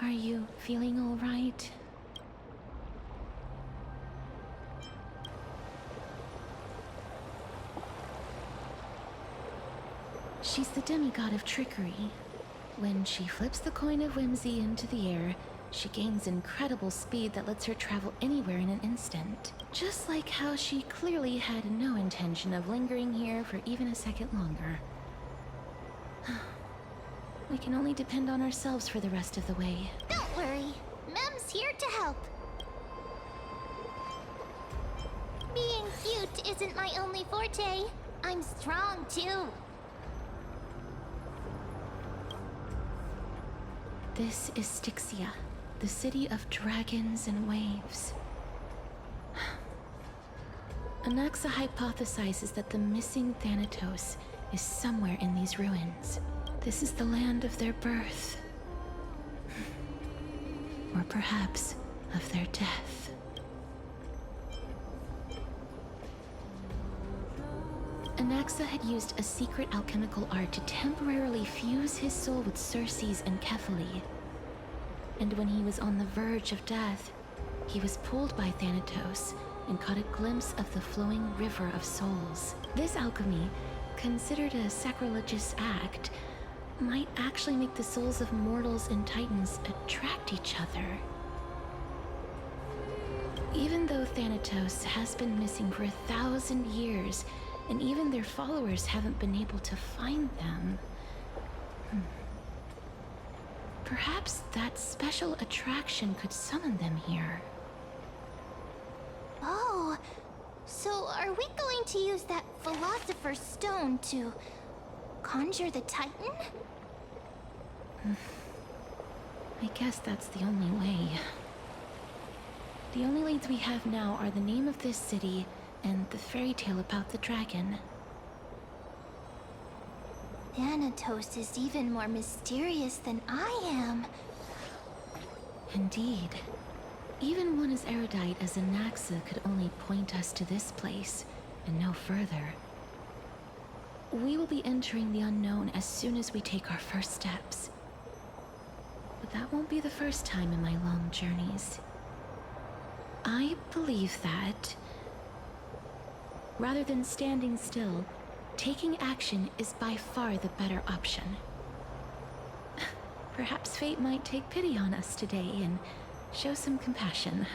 Are you feeling all right? She's the demigod of trickery. When she flips the coin of whimsy into the air, she gains incredible speed that lets her travel anywhere in an instant. Just like how she clearly had no intention of lingering here for even a second longer. We can only depend on ourselves for the rest of the way. Don't worry, Mem's here to help. Being cute isn't my only forte. I'm strong too. This is Styxia, the city of dragons and waves. Anaxa hypothesizes that the missing Thanatos is somewhere in these ruins. This is the land of their birth. Or perhaps of their death. Anaxa had used a secret alchemical art to temporarily fuse his soul with Circe's and Kephae. And when he was on the verge of death, he was pulled by Thanatos and caught a glimpse of the flowing river of souls. This alchemy, considered a sacrilegious act, might actually make the souls of mortals and titans attract each other. Even though Thanatos has been missing for 1,000 years, and even their followers haven't been able to find them, perhaps that special attraction could summon them here. Oh, so are we going to use that Philosopher's stone to conjure the Titan? I guess that's the only way. The only leads we have now are the name of this city and the fairy tale about the dragon. Thanatos is even more mysterious than I am. Indeed. Even one as erudite as Anaxa could only point us to this place, and no further. We will be entering the unknown as soon as we take our first steps. But that won't be the first time in my long journeys. I believe that, rather than standing still, taking action is by far the better option. Perhaps fate might take pity on us today and show some compassion.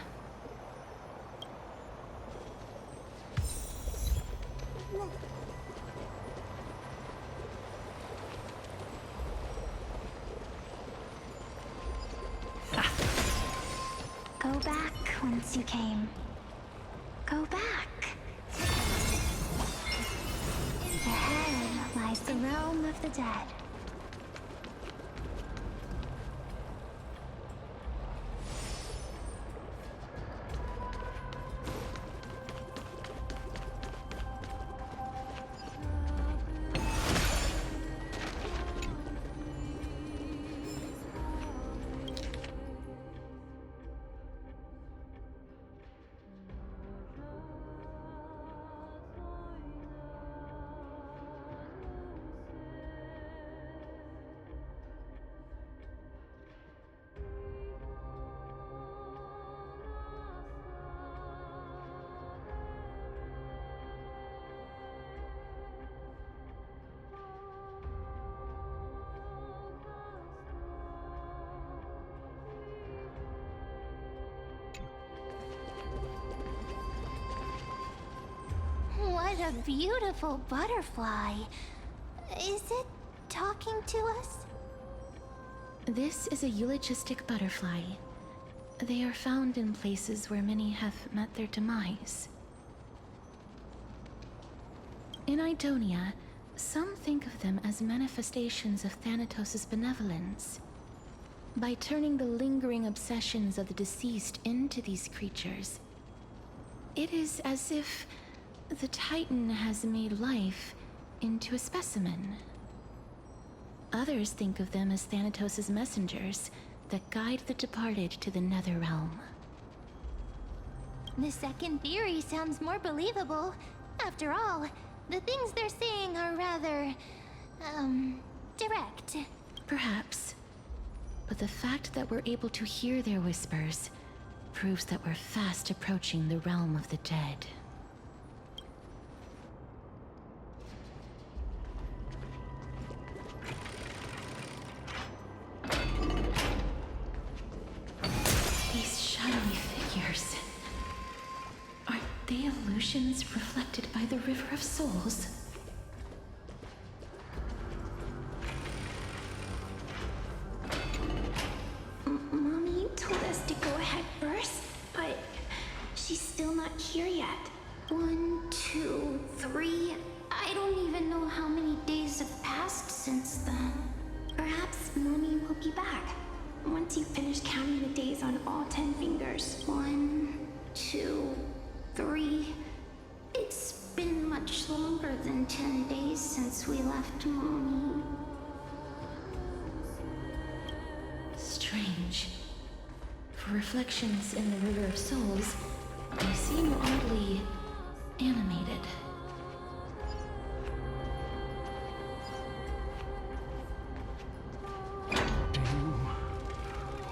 Go back whence you came. Go back. Ahead lies the realm of the dead. What a beautiful butterfly. Is it talking to us? This is a eulogistic butterfly. They are found in places where many have met their demise. In Idonia, some think of them as manifestations of Thanatos' benevolence. By turning the lingering obsessions of the deceased into these creatures, it is as if the Titan has made life into a specimen. Others think of them as Thanatos' messengers that guide the departed to the nether realm. The second theory sounds more believable. After all, the things they're saying are rather, direct. Perhaps. But the fact that we're able to hear their whispers proves that we're fast approaching the realm of the dead. These shadowy figures. Aren't they illusions reflected by the River of Souls? Mommy told us to go ahead first, but she's still not here yet. 1, 2, 3. I don't even know how many days have passed since then. Perhaps Mommy will be back once you finish counting the days on all 10 fingers. 1, 2, 3. It's been much longer than 10 days since we left Mommy. Strange. For reflections in the River of Souls, they seem oddly animated. Do you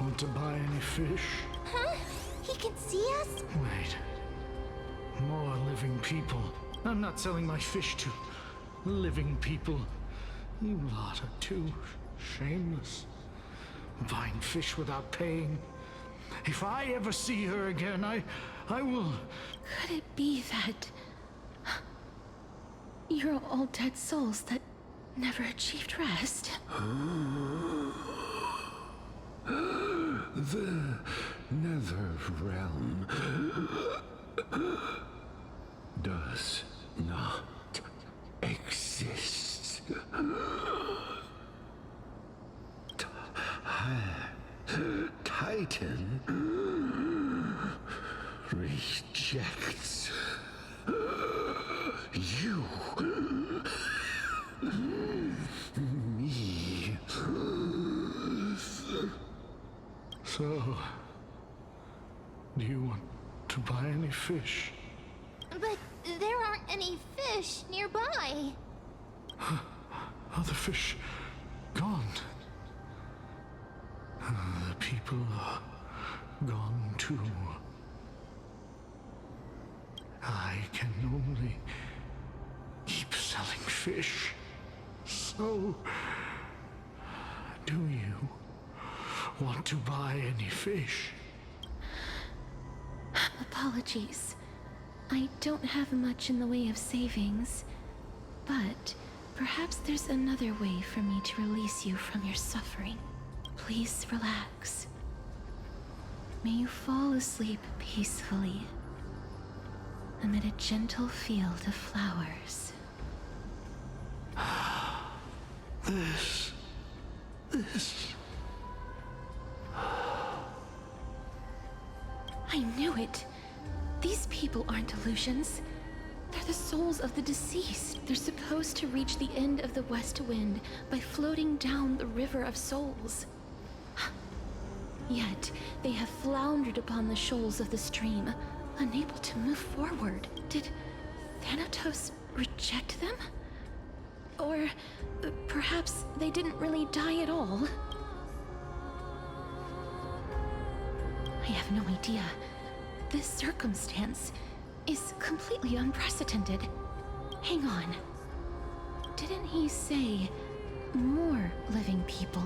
want to buy any fish? Huh? He can see us? Wait. More living people. I'm not selling my fish to living people. You lot are too shameless. Buying fish without paying. If I ever see her again, I will... Could it be that you're all dead souls that never achieved rest? The nether realm does not exist. Titan rejects you. Me. So, do you want to buy any fish? But there aren't any fish nearby. Are the fish gone? The people are gone too. I can only keep selling fish. So, do you want to buy any fish? Apologies. I don't have much in the way of savings, but perhaps there's another way for me to release you from your suffering. Please relax. May you fall asleep peacefully amid a gentle field of flowers. This... I knew it. These people aren't illusions. They're the souls of the deceased. They're supposed to reach the end of the west wind by floating down the River of Souls. Yet, they have floundered upon the shoals of the stream, unable to move forward. Did Thanatos reject them? Or perhaps they didn't really die at all? I have no idea. This circumstance is completely unprecedented. Hang on. Didn't he say more living people?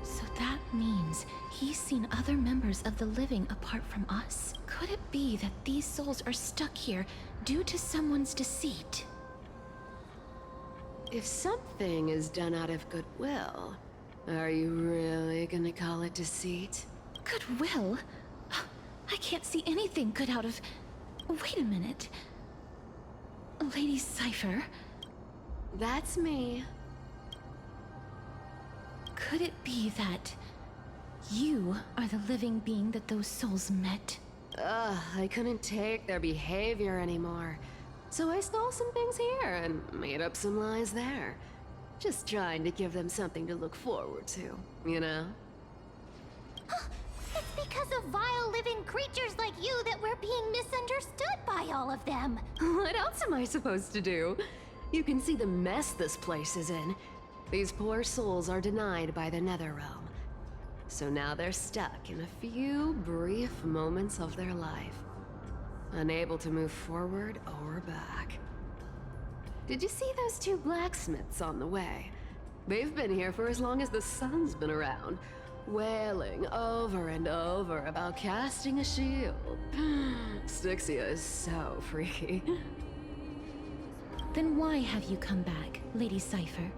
So that means he's seen other members of the living apart from us? Could it be that these souls are stuck here due to someone's deceit? If something is done out of goodwill, are you really gonna call it deceit? Goodwill? I can't see anything good out of... Wait a minute. Lady Cypher? That's me. Could it be that you are the living being that those souls met? Ugh, I couldn't take their behavior anymore. So I stole some things here and made up some lies there. Just trying to give them something to look forward to, you know? It's because of vile living creatures like you that we're being misunderstood by all of them. What else am I supposed to do? You can see the mess this place is in. These poor souls are denied by the Netherrealm. So now they're stuck in a few brief moments of their life, unable to move forward or back. Did you see those two blacksmiths on the way? They've been here for as long as the sun's been around, wailing over and over about casting a shield. Styxia is so freaky. Then why have you come back, Lady Cypher?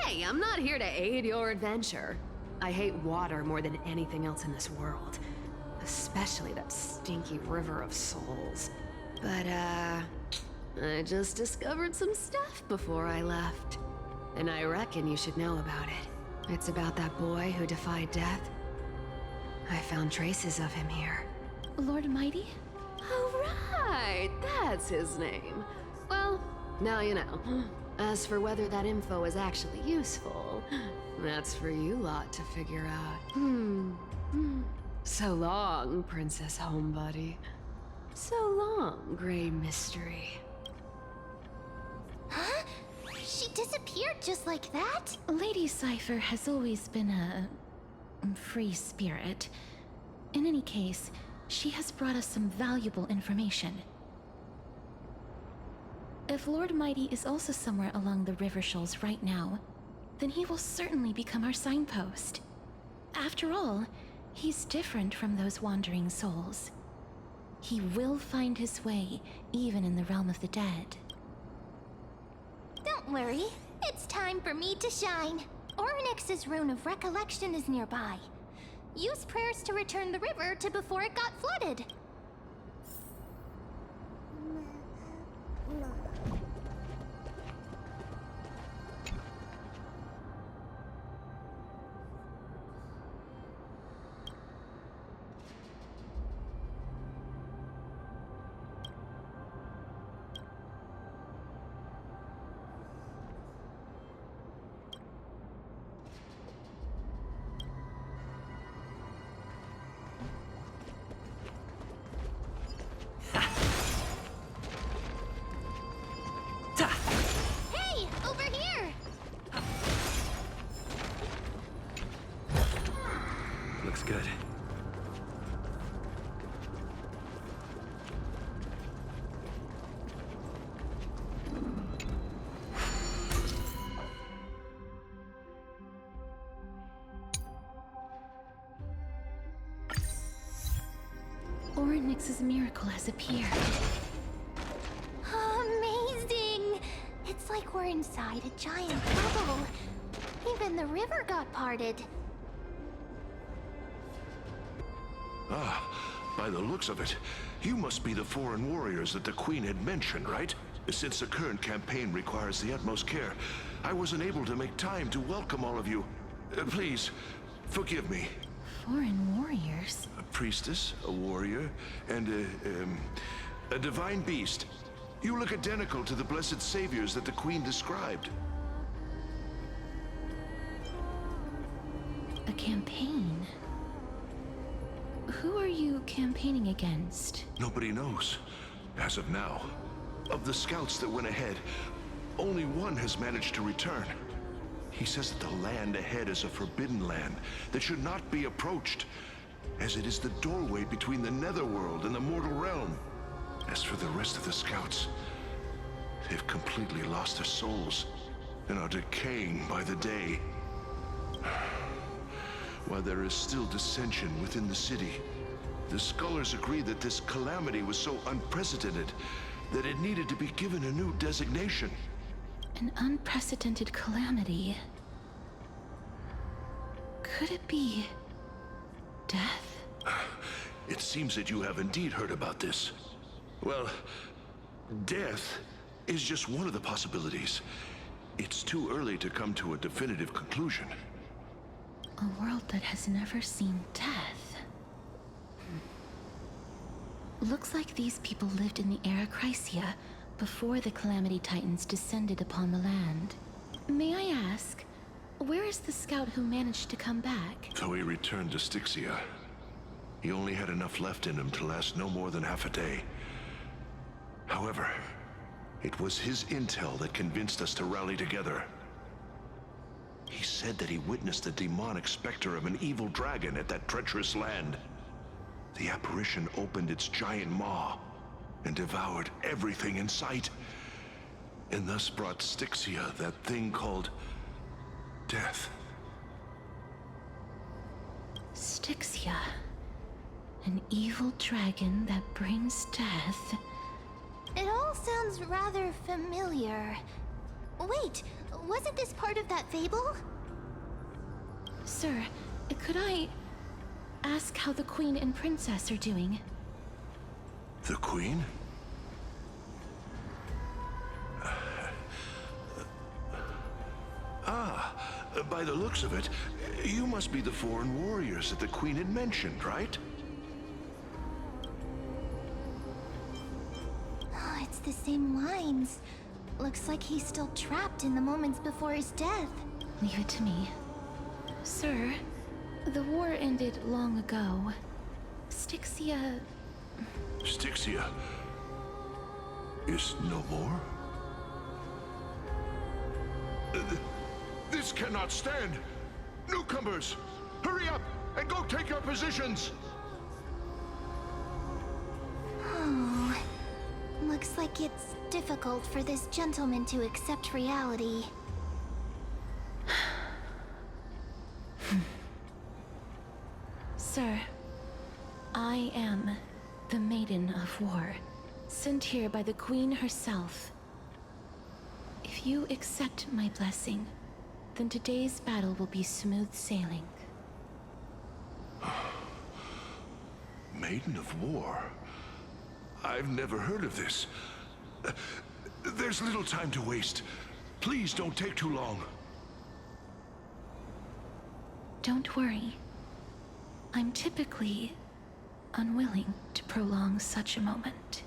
Hey, I'm not here to aid your adventure. I hate water more than anything else in this world. Especially that stinky river of souls. But, I just discovered some stuff before I left. And I reckon you should know about it. It's about that boy who defied death. I found traces of him here. Lord Mighty? Oh, right! That's his name. Well, now you know. As for whether that info is actually useful, that's for you lot to figure out. So long, Princess Homebody. So long, Grey Mystery. Huh? She disappeared just like that? Lady Cypher has always been a free spirit. In any case, she has brought us some valuable information. If Lord Mighty is also somewhere along the river shoals right now, then he will certainly become our signpost. After all, he's different from those wandering souls. He will find his way, even in the realm of the dead. Don't worry. It's time for me to shine. Ornyx's rune of recollection is nearby. Use prayers to return the river to before it got flooded. Hey, over here! Looks good. Ornyx's miracle has appeared. Amazing! It's like we're inside a giant bubble. Even the river got parted. Ah, by the looks of it, you must be the foreign warriors that the Queen had mentioned, right? Since the current campaign requires the utmost care, I wasn't able to make time to welcome all of you. Please, forgive me. Foreign warriors? A priestess, a warrior, and a divine beast. You look identical to the blessed saviors that the Queen described. A campaign? Who are you campaigning against? Nobody knows, as of now. Of the scouts that went ahead, only one has managed to return. He says that the land ahead is a forbidden land that should not be approached, as it is the doorway between the netherworld and the mortal realm. As for the rest of the scouts, they've completely lost their souls and are decaying by the day. While there is still dissension within the city, the scholars agree that this calamity was so unprecedented that it needed to be given a new designation. An unprecedented calamity. Could it be death? It seems that you have indeed heard about this. Well, death is just one of the possibilities. It's too early to come to a definitive conclusion. A world that has never seen death. Looks like these people lived in the era Chrysia before the Calamity Titans descended upon the land. May I ask, where is the scout who managed to come back? So he returned to Styxia. He only had enough left in him to last no more than half a day. However, it was his intel that convinced us to rally together. He said that he witnessed the demonic specter of an evil dragon at that treacherous land. The apparition opened its giant maw and devoured everything in sight, and thus brought Styxia, that thing called death. Styxia. An evil dragon that brings death. It all sounds rather familiar. Wait, wasn't this part of that fable? Sir, could I ask how the Queen and Princess are doing? The Queen? By the looks of it, you must be the foreign warriors that the Queen had mentioned, right? Oh, it's the same lines. Looks like he's still trapped in the moments before his death. Leave it to me. Sir, the war ended long ago. Styxia... Styxia is no more? This cannot stand! Newcomers, hurry up and go take your positions! Oh, looks like it's difficult for this gentleman to accept reality. Sir, I am the Maiden of War, sent here by the Queen herself. If you accept my blessing, then today's battle will be smooth sailing. Maiden of War? I've never heard of this. There's little time to waste. Please don't take too long. Don't worry. I'm typically unwilling to prolong such a moment.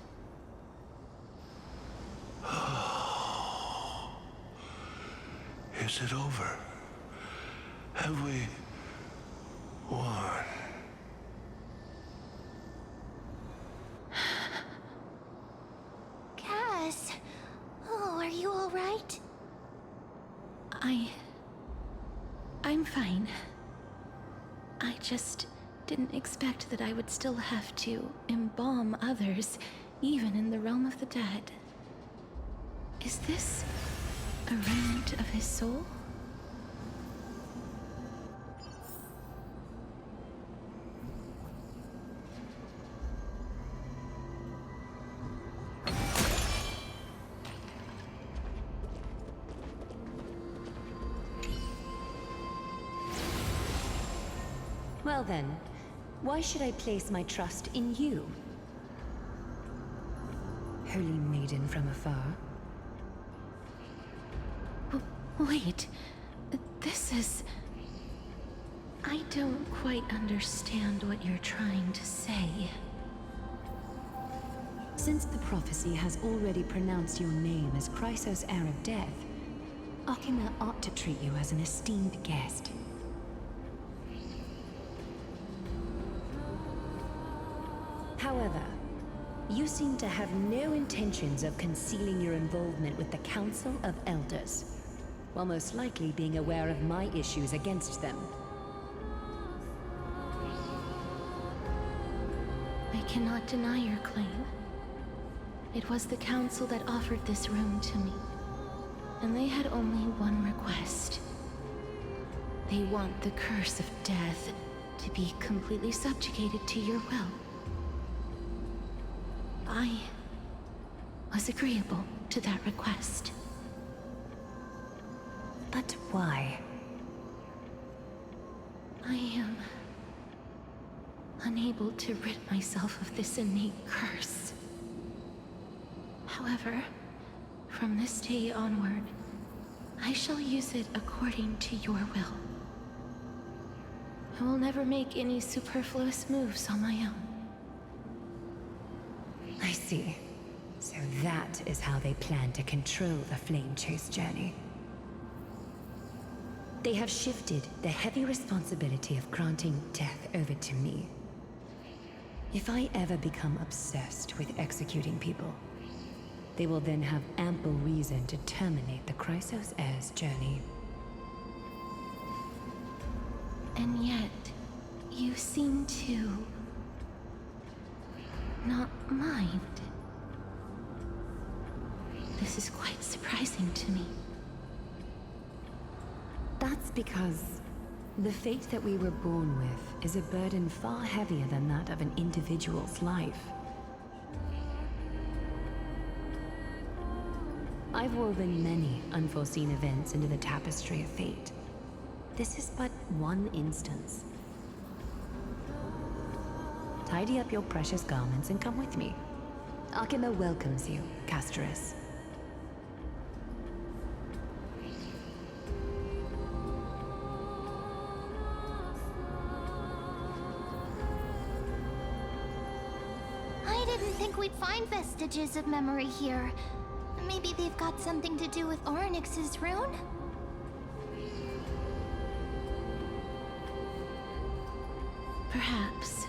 Is it over? Have we won? Cass, oh, are you all right? I'm fine. I just didn't expect that I would still have to embalm others, even in the realm of the dead. Is this a remnant of his soul? Well then, why should I place my trust in you? Holy maiden from afar. Wait, this is... I don't quite understand what you're trying to say. Since the prophecy has already pronounced your name as Chrysos, heir of death, Alchema ought to treat you as an esteemed guest. However, you seem to have no intentions of concealing your involvement with the Council of Elders, while most likely being aware of my issues against them. I cannot deny your claim. It was the Council that offered this room to me, and they had only one request. They want the curse of death to be completely subjugated to your will. I was agreeable to that request. But why? I am unable to rid myself of this innate curse. However, from this day onward, I shall use it according to your will. I will never make any superfluous moves on my own. I see. So that is how they plan to control the Flame Chase journey. They have shifted the heavy responsibility of granting death over to me. If I ever become obsessed with executing people, they will then have ample reason to terminate the Chrysos heir's journey. And yet, you seem to not mind. This is quite surprising to me. That's because the fate that we were born with is a burden far heavier than that of an individual's life. I've woven many unforeseen events into the tapestry of fate. This is but one instance. Tidy up your precious garments and come with me. Alchema welcomes you, Casterus. I didn't think we'd find vestiges of memory here. Maybe they've got something to do with Orynyx's rune? Perhaps,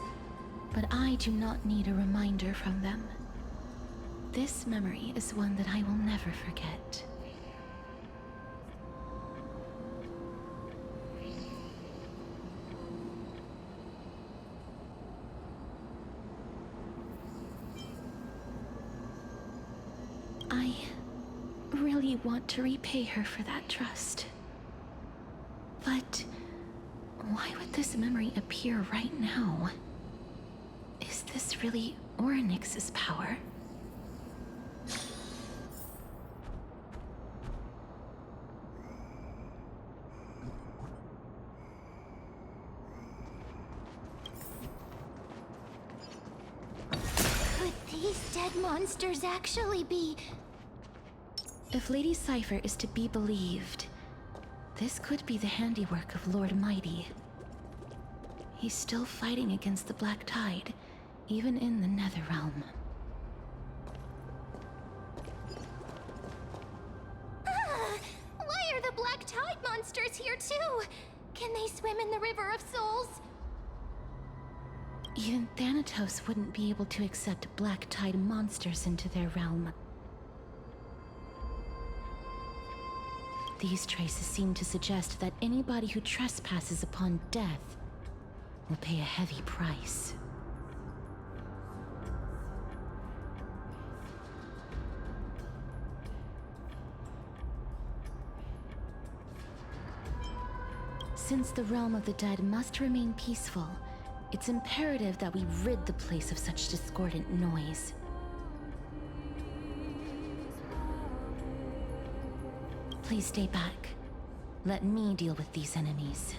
but I do not need a reminder from them. This memory is one that I will never forget. I really want to repay her for that trust. But why would this memory appear right now? Is this really Orynyx's power? Could these dead monsters actually be... If Lady Cypher is to be believed, this could be the handiwork of Lord Mighty. He's still fighting against the Black Tide, even in the Netherrealm. Why are the Black Tide monsters here too? Can they swim in the River of Souls? Even Thanatos wouldn't be able to accept Black Tide monsters into their realm. These traces seem to suggest that anybody who trespasses upon death will pay a heavy price. Since the realm of the dead must remain peaceful, it's imperative that we rid the place of such discordant noise. Please stay back. Let me deal with these enemies.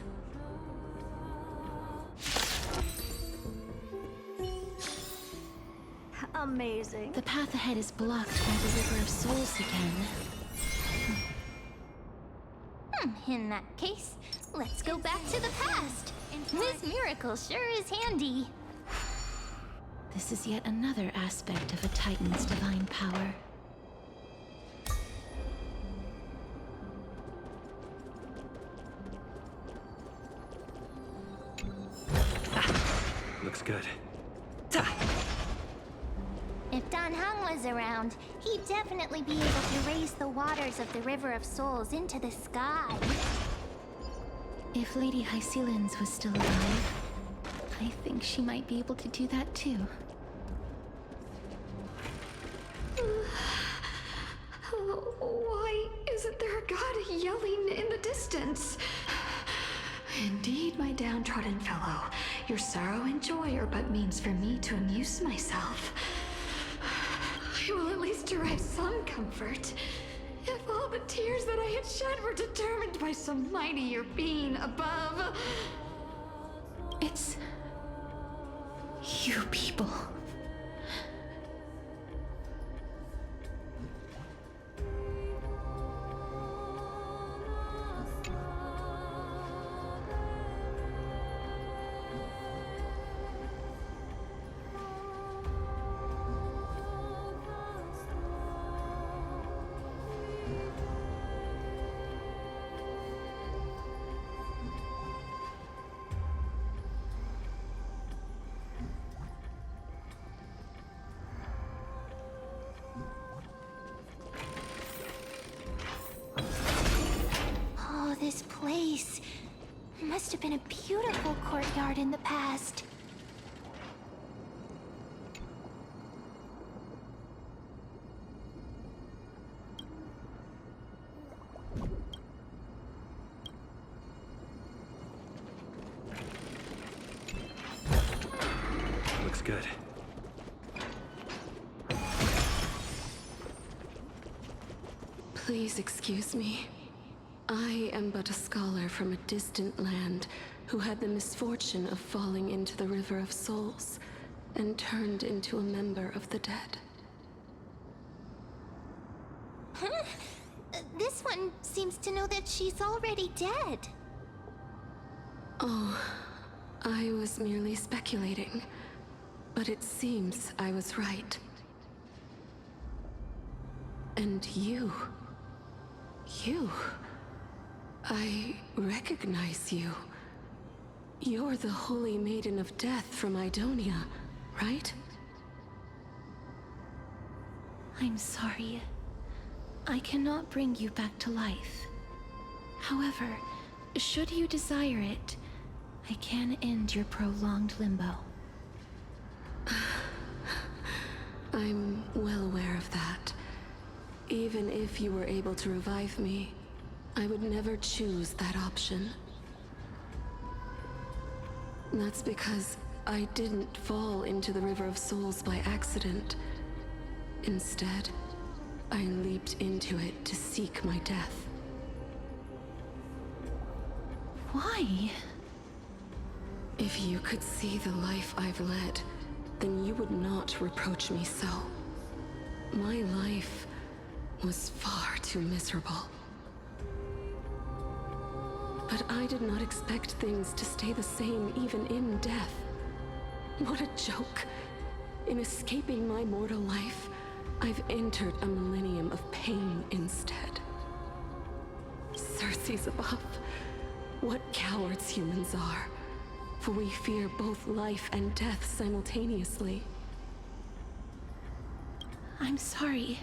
Amazing. The path ahead is blocked by the River of Souls again. In that case, let's go back to the past. This miracle sure is handy. This is yet another aspect of a Titan's divine power. Looks good. If Dan Hang was around, he'd definitely be able to raise the waters of the River of Souls into the sky. If Lady Hycelens was still alive, I think she might be able to do that too. Why isn't there a god yelling in the distance? Indeed, my downtrodden fellow, your sorrow and joy are but means for me to amuse myself. I will at least derive some comfort. If all the tears that I had shed were determined by some mightier being above. It's you people. must have been a beautiful courtyard in the past. Looks good. Please excuse me. I am but a scholar from a distant land who had the misfortune of falling into the River of Souls and turned into a member of the dead. Huh? This one seems to know that she's already dead. Oh, I was merely speculating, but it seems I was right. And you... I recognize you. You're the Holy Maiden of Death from Idonia, right? I'm sorry. I cannot bring you back to life. However, should you desire it, I can end your prolonged limbo. I'm well aware of that. Even if you were able to revive me, I would never choose that option. That's because I didn't fall into the River of Souls by accident. Instead, I leaped into it to seek my death. Why? If you could see the life I've led, then you would not reproach me so. My life was far too miserable. But I did not expect things to stay the same even in death. What a joke. In escaping my mortal life, I've entered a millennium of pain instead. Circes above, what cowards humans are. For we fear both life and death simultaneously. I'm sorry.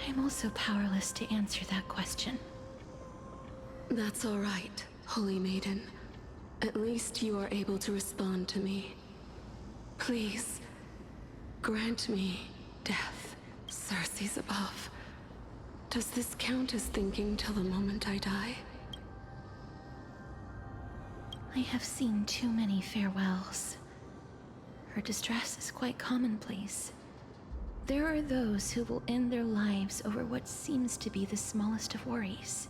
I'm also powerless to answer that question. That's all right, Holy Maiden. At least you are able to respond to me. Please, grant me death, Circes above. Does this count as thinking till the moment I die? I have seen too many farewells. Her distress is quite commonplace. There are those who will end their lives over what seems to be the smallest of worries.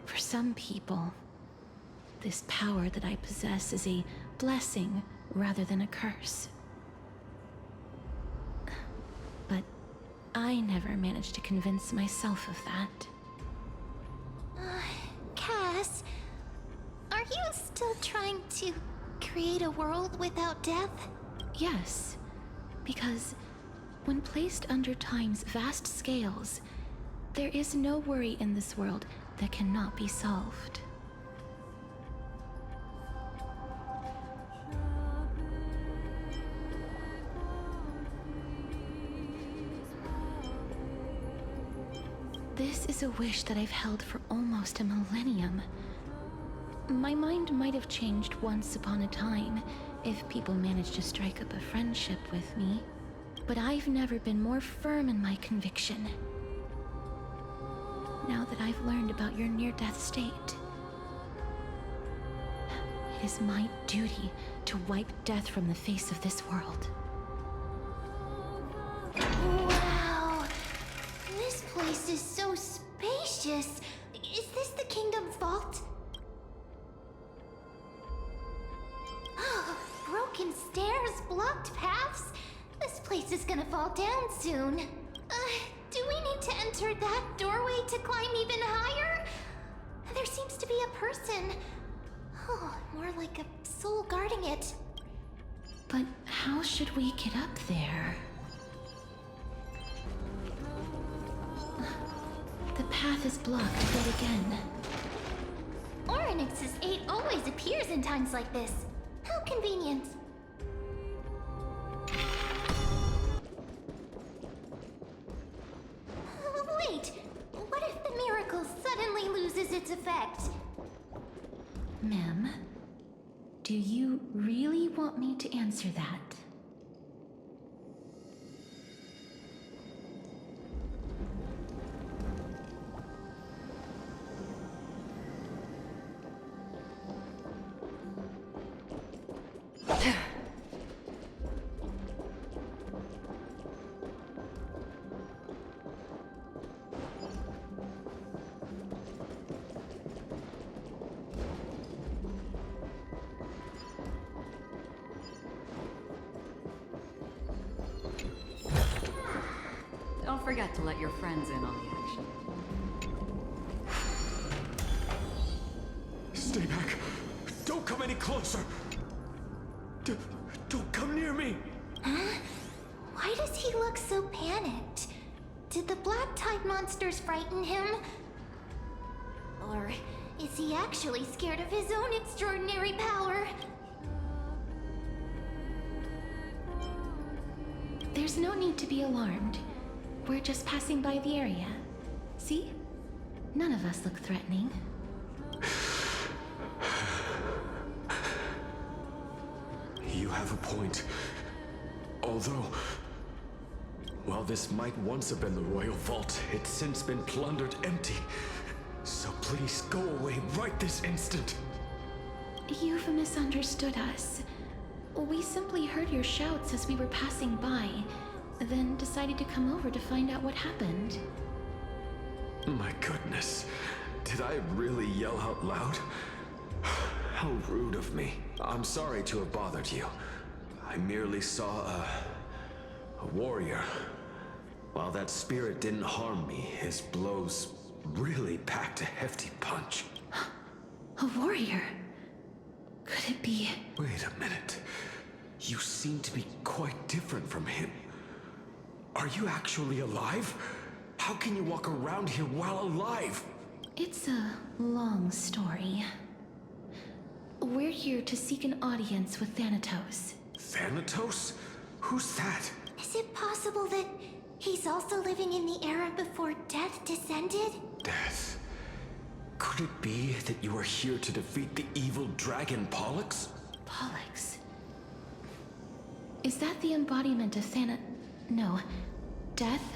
For some people, this power that I possess is a blessing rather than a curse. But I never managed to convince myself of that. Cass, are you still trying to create a world without death? Yes, because when placed under time's vast scales, there is no worry in this world that cannot be solved. This is a wish that I've held for almost a millennium. My mind might have changed once upon a time if people managed to strike up a friendship with me, but I've never been more firm in my conviction. Now that I've learned about your near-death state, it is my duty to wipe death from the face of this world. Wow! This place is so spacious. Is this the kingdom's vault? Oh, broken stairs, blocked paths. This place is gonna fall down soon. Do we need to enter that doorway to climb even higher? There seems to be a person. Oh, more like a soul guarding it. But how should we get up there? The path is blocked yet again. Oryx's 8 always appears in times like this. How convenient. Wait, what if the miracle suddenly loses its potion's effect. Ma'am, do you really want me to answer that? Don't forget to let your friends in on the action. Stay back. Don't come any closer. Don't come near me. Huh? Why does he look so panicked? Did the black tide monsters frighten him? Or is he actually scared of his own extraordinary power? There's no need to be alarmed. We're just passing by the area. See? None of us look threatening. You have a point. Although, while this might once have been the royal vault, it's since been plundered empty. So please go away right this instant. You've misunderstood us. We simply heard your shouts as we were passing by, then decided to come over to find out what happened. My goodness. Did I really yell out loud? How rude of me. I'm sorry to have bothered you. I merely saw a warrior. While that spirit didn't harm me, his blows really packed a hefty punch. A warrior? Could it be? Wait a minute. You seem to be quite different from him. Are you actually alive? How can you walk around here while alive? It's a long story. We're here to seek an audience with Thanatos. Thanatos? Who's that? Is it possible that he's also living in the era before death descended? Death? Could it be that you are here to defeat the evil dragon Pollux? Pollux? Is that the embodiment of No. Death?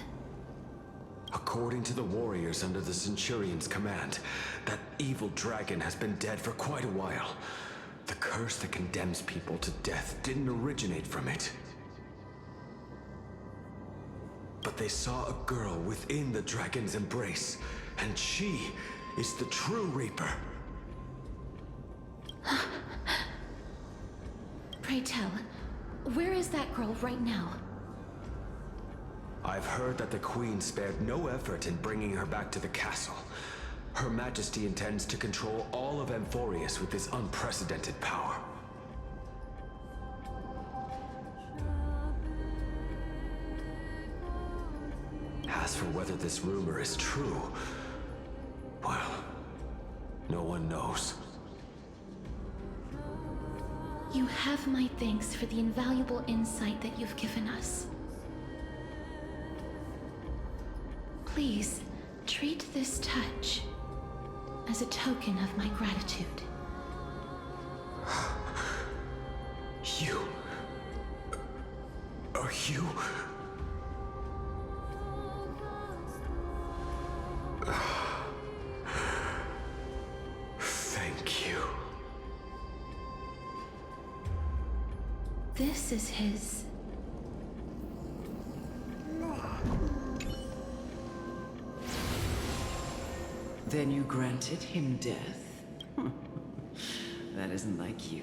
According to the warriors under the Centurion's command, that evil dragon has been dead for quite a while. The curse that condemns people to death didn't originate from it. But they saw a girl within the dragon's embrace, and she is the true Reaper. Pray tell, where is that girl right now? I've heard that the Queen spared no effort in bringing her back to the castle. Her Majesty intends to control all of Amphorius with this unprecedented power. As for whether this rumor is true, well, no one knows. You have my thanks for the invaluable insight that you've given us. Please, treat this touch as a token of my gratitude. You... Are you... Thank you. This is his... Then you granted him death? That isn't like you.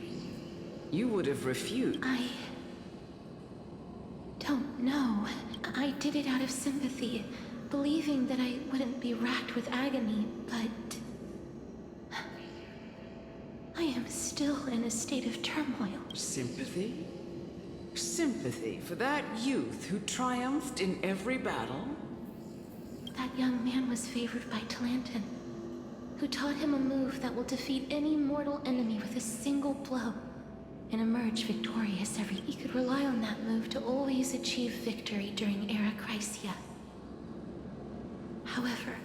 You would have refused. I don't know. I did it out of sympathy, believing that I wouldn't be racked with agony, but... I am still in a state of turmoil. Sympathy? Sympathy for that youth who triumphed in every battle? That young man was favored by Talantin, who taught him a move that will defeat any mortal enemy with a single blow and emerge victorious. He could rely on that move to always achieve victory during Era Chrysia. However,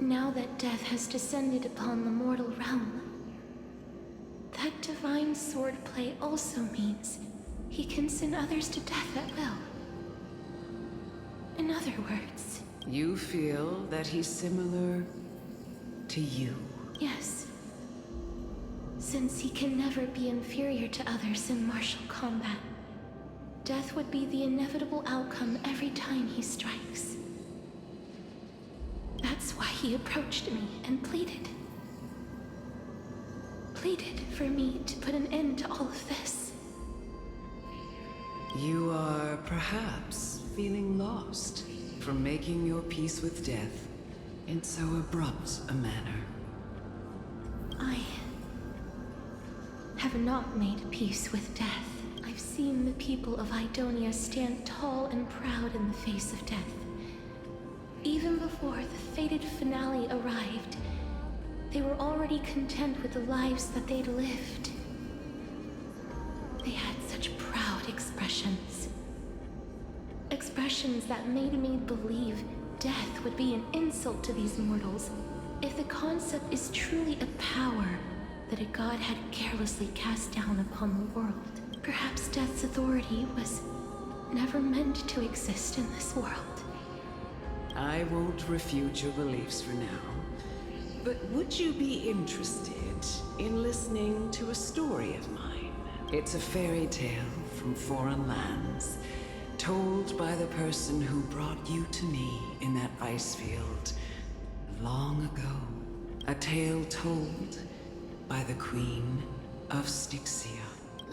Now that death has descended upon the mortal realm, that divine swordplay also means he can send others to death at will. In other words... You feel that he's similar to you? Yes. Since he can never be inferior to others in martial combat, death would be the inevitable outcome every time he strikes. That's why he approached me and pleaded. Pleaded for me to put an end to all of this. You are perhaps feeling lost from making your peace with death in so abrupt a manner. I have not made peace with death. I've seen the people of Idonia stand tall and proud in the face of death. Even before the fated finale arrived, they were already content with the lives that they'd lived. They had such proud expressions. Expressions that made me believe death would be an insult to these mortals if the concept is truly a power that a god had carelessly cast down upon the world. Perhaps death's authority was never meant to exist in this world. I won't refute your beliefs for now, but would you be interested in listening to a story of mine? It's a fairy tale from foreign lands, told by the person who brought you to me in that ice field long ago. A tale told by the Queen of Styxia.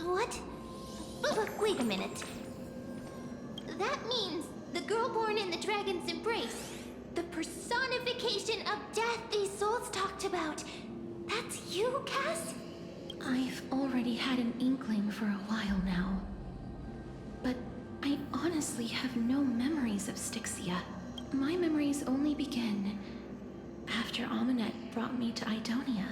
What? Look, wait a minute. That means the girl born in the dragon's embrace, the personification of death these souls talked about. That's you, Cass? I've already had an inkling for a while now. But I honestly have no memories of Styxia. My memories only begin after Amunet brought me to Idonia.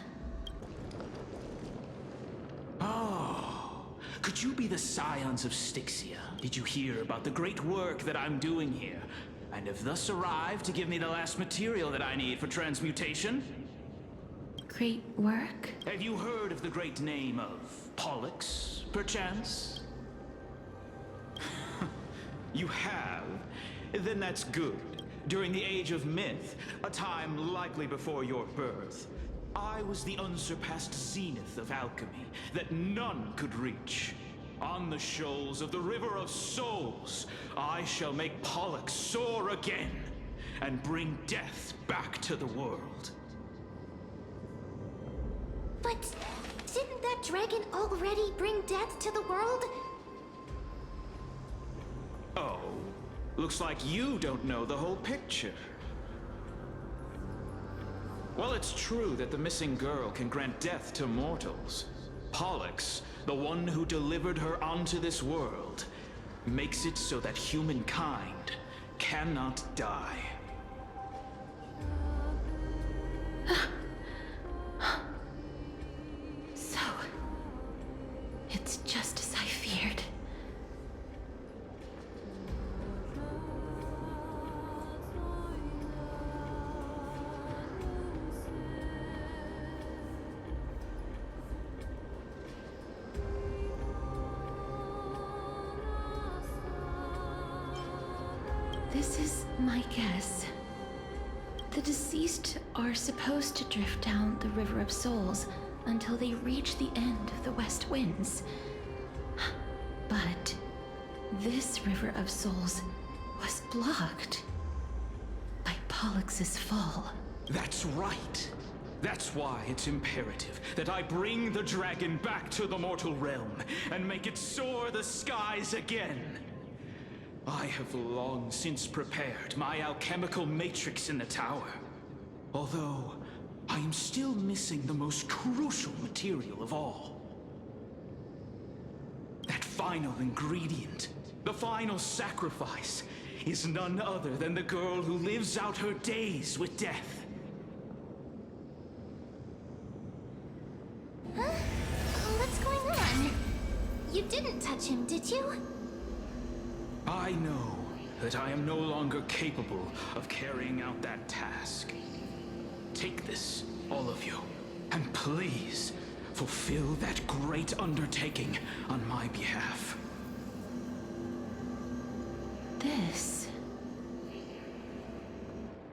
Oh, could you be the scions of Styxia? Did you hear about the great work that I'm doing here? And have thus arrived to give me the last material that I need for transmutation? Great work? Have you heard of the great name of Pollux, perchance? You have? Then that's good. During the Age of Myth, a time likely before your birth, I was the unsurpassed zenith of alchemy that none could reach. On the shoals of the River of Souls, I shall make Pollux soar again and bring death back to the world. But didn't that dragon already bring death to the world? Oh, looks like you don't know the whole picture. Well, it's true that the missing girl can grant death to mortals. Pollux, the one who delivered her onto this world, makes it so that humankind cannot die. So, it's just as I feared. This is my guess. The deceased are supposed to drift down the River of Souls until they reach the end of the West Winds. But this River of Souls was blocked by Pollux's fall. That's right. That's why it's imperative that I bring the dragon back to the mortal realm and make it soar the skies again. I have long since prepared my alchemical matrix in the tower. Although, I am still missing the most crucial material of all. That final ingredient, the final sacrifice, is none other than the girl who lives out her days with death. Huh? What's going on? You didn't touch him, did you? I know that I am no longer capable of carrying out that task. Take this, all of you, and please fulfill that great undertaking on my behalf. This...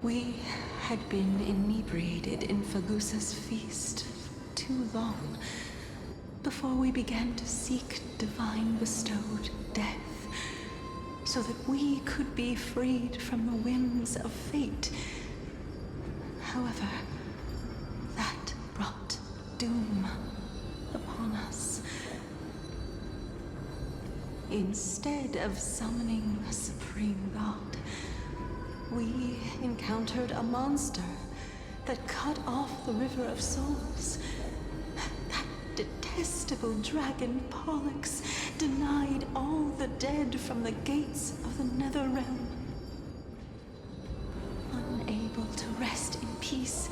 We had been inebriated in Fagusa's feast for too long before we began to seek divine bestowed death, so that we could be freed from the whims of fate. However, that brought doom upon us. Instead of summoning a supreme god, we encountered a monster that cut off the River of Souls. That detestable dragon Pollux denied all the dead from the gates of the Nether Realm. Unable to rest in peace,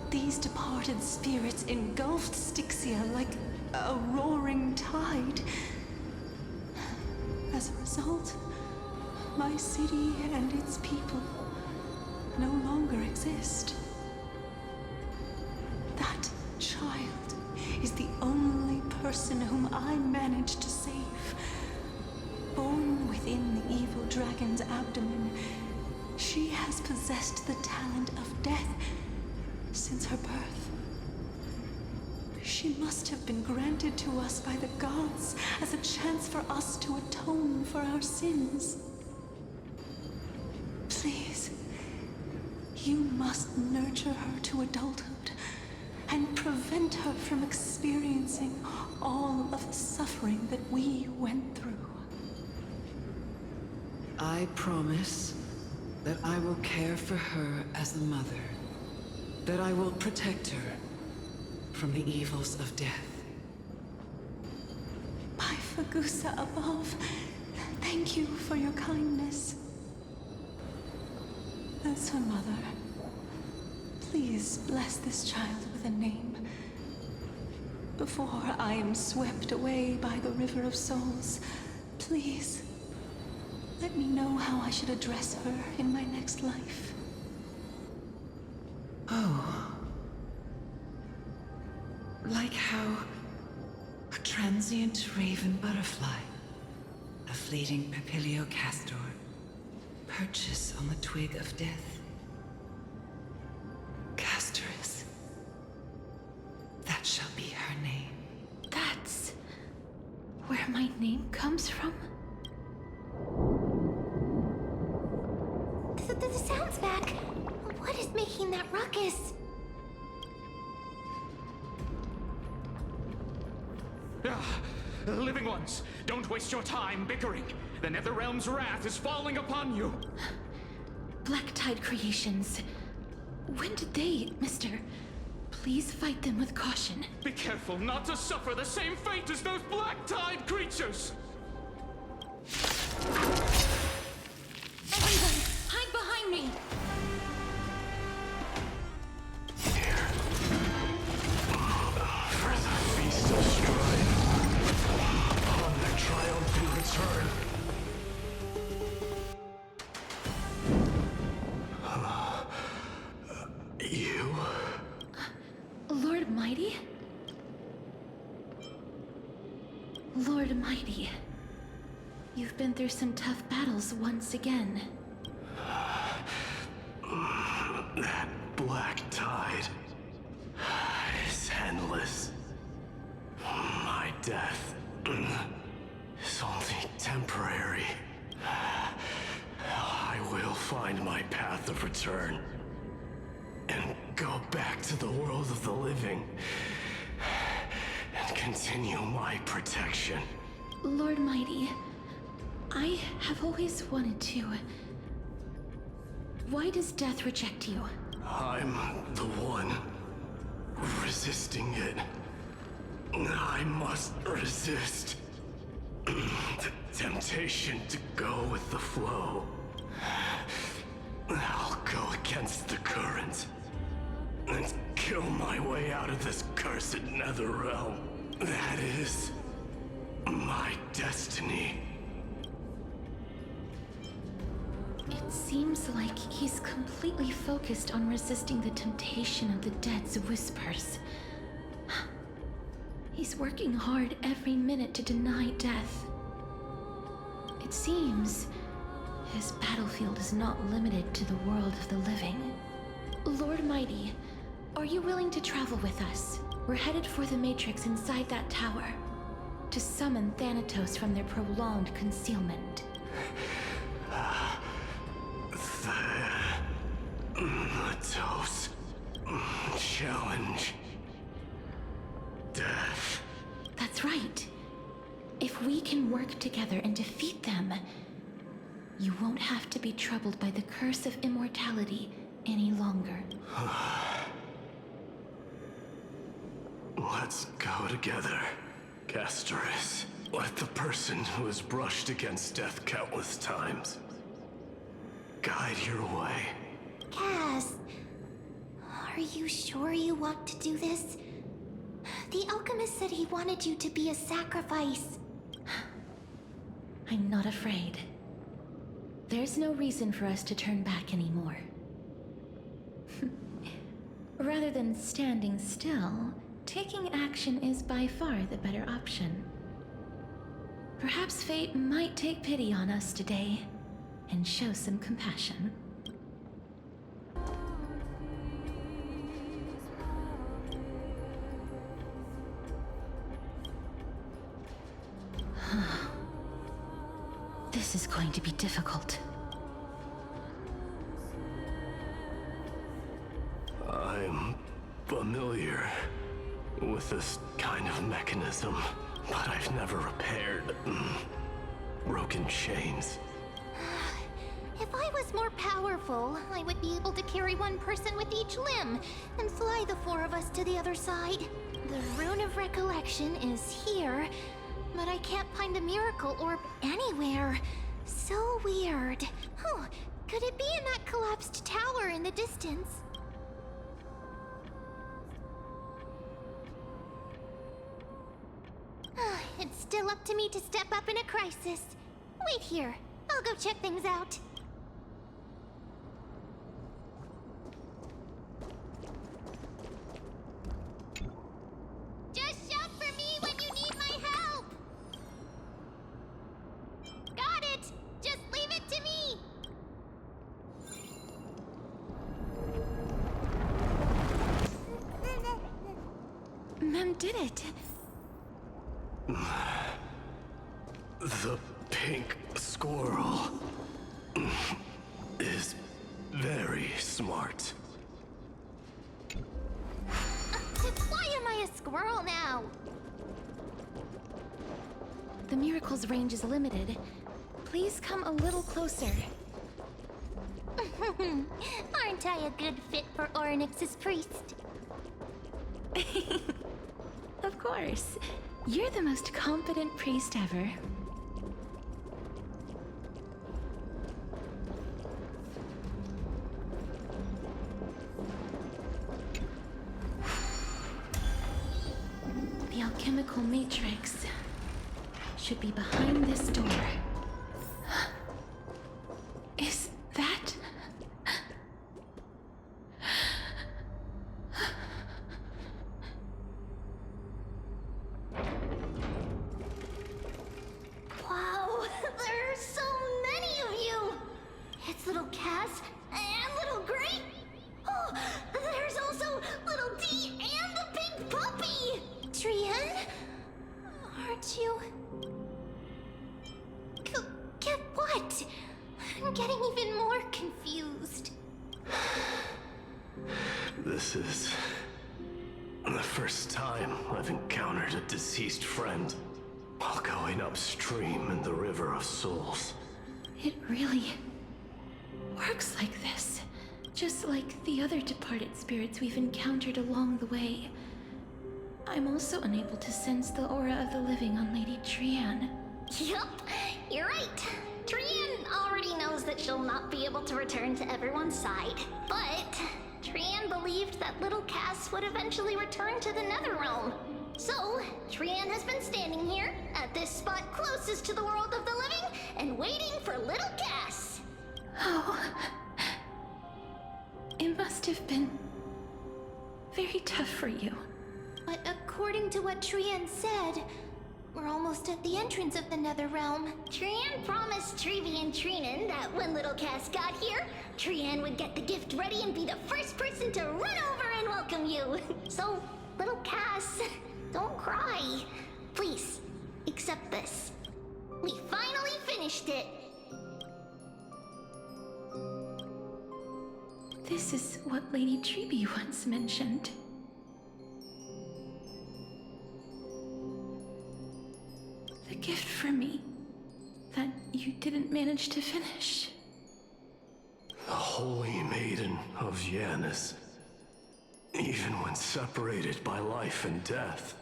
these departed spirits engulfed Styxia like a roaring tide. As a result, my city and its people no longer exist. That child is the only person whom I managed to save. Born within the evil dragon's abdomen, she has possessed the talent of death since her birth. She must have been granted to us by the gods as a chance for us to atone for our sins. Please, you must nurture her to adulthood and prevent her from experiencing all of the suffering that we went through. I promise that I will care for her as a mother, that I will protect her from the evils of death. By Fagusa above, thank you for your kindness. As her mother, please bless this child with a name before I am swept away by the River of Souls. Please, let me know how I should address her in my next life. Oh. Like how a transient raven butterfly, a fleeting papilio castor, perches on the twig of death. Castorus. That shall be her name. That's where my name comes from? The sound's back. What is making that ruckus? Living ones, don't waste your time bickering. The Netherrealm's wrath is falling upon you. Black Tide creations. When did they, mister? Please fight them with caution. Be careful not to suffer the same fate as those Black Tide creatures! Everyone, hide behind me! For the feast of strife, on their triumphant return. You? Lord Mighty? Lord Mighty, you've been through some tough battles once again. That black tide is endless. My death is only temporary. I will find my path of return and go back to the world of the living and continue my protection. Lord Mighty, I have always wanted to. Why does death reject you? I'm the one resisting it. I must resist the temptation to go with the flow. I'll go against the current and kill my way out of this cursed nether realm. That is my destiny. It seems like he's completely focused on resisting the temptation of the dead's whispers. He's working hard every minute to deny death. It seems his battlefield is not limited to the world of the living. Lord Mighty, are you willing to travel with us? We're headed for the Matrix inside that tower, to summon Thanatos from their prolonged concealment. Thanatos. Challenge. Death. That's right. If we can work together and defeat them, you won't have to be troubled by the curse of immortality any longer. Let's go together, Castoris. Let the person who has brushed against death countless times guide your way. Cass, are you sure you want to do this? The alchemist said he wanted you to be a sacrifice. I'm not afraid. There's no reason for us to turn back anymore. Rather than standing still, taking action is by far the better option. Perhaps fate might take pity on us today and show some compassion. This is going to be difficult. I'm familiar with this kind of mechanism, but I've never repaired broken chains. If I was more powerful, I would be able to carry one person with each limb and fly the four of us to the other side. The Rune of Recollection is here, but I can't find the miracle orb anywhere. So weird. Oh, could it be in that collapsed tower in the distance? It's still up to me to step up in a crisis. Wait here. I'll go check things out. Just shout for me when you need my help! Got it! Just leave it to me! Mem did it! The pink squirrel is very smart. Why am I a squirrel now? The miracle's range is limited. Please come a little closer. Aren't I a good fit for Ornyx's priest? Of course. You're the most competent priest ever. The alchemical matrix should be behind this door. Is that... Wow, there are so many of you! It's little Cass and little Gray. Oh, there's also little D and the pink puppy! Trian? Aren't you... Get what? I'm getting even more confused. This is the first time I've encountered a deceased friend while going upstream in the River of Souls. It really works like this. Just like the other departed spirits we've encountered along the way. I'm also unable to sense the aura of the living on Lady Trian. Yup, you're right. Trian already knows that she'll not be able to return to everyone's side. But Trian believed that little Cass would eventually return to the Netherrealm. So, Trian has been standing here, at this spot closest to the world of the living, and waiting for little Cass. Oh. It must have been very tough for you. But according to what Trian said, we're almost at the entrance of the Netherrealm. Trian promised Trevi and Trinan that when little Cass got here, Trian would get the gift ready and be the first person to run over and welcome you. So, little Cass, don't cry. Please, accept this. We finally finished it. This is what Lady Trevi once mentioned. The gift for me that you didn't manage to finish. The Holy Maiden of Yanis. Even when separated by life and death,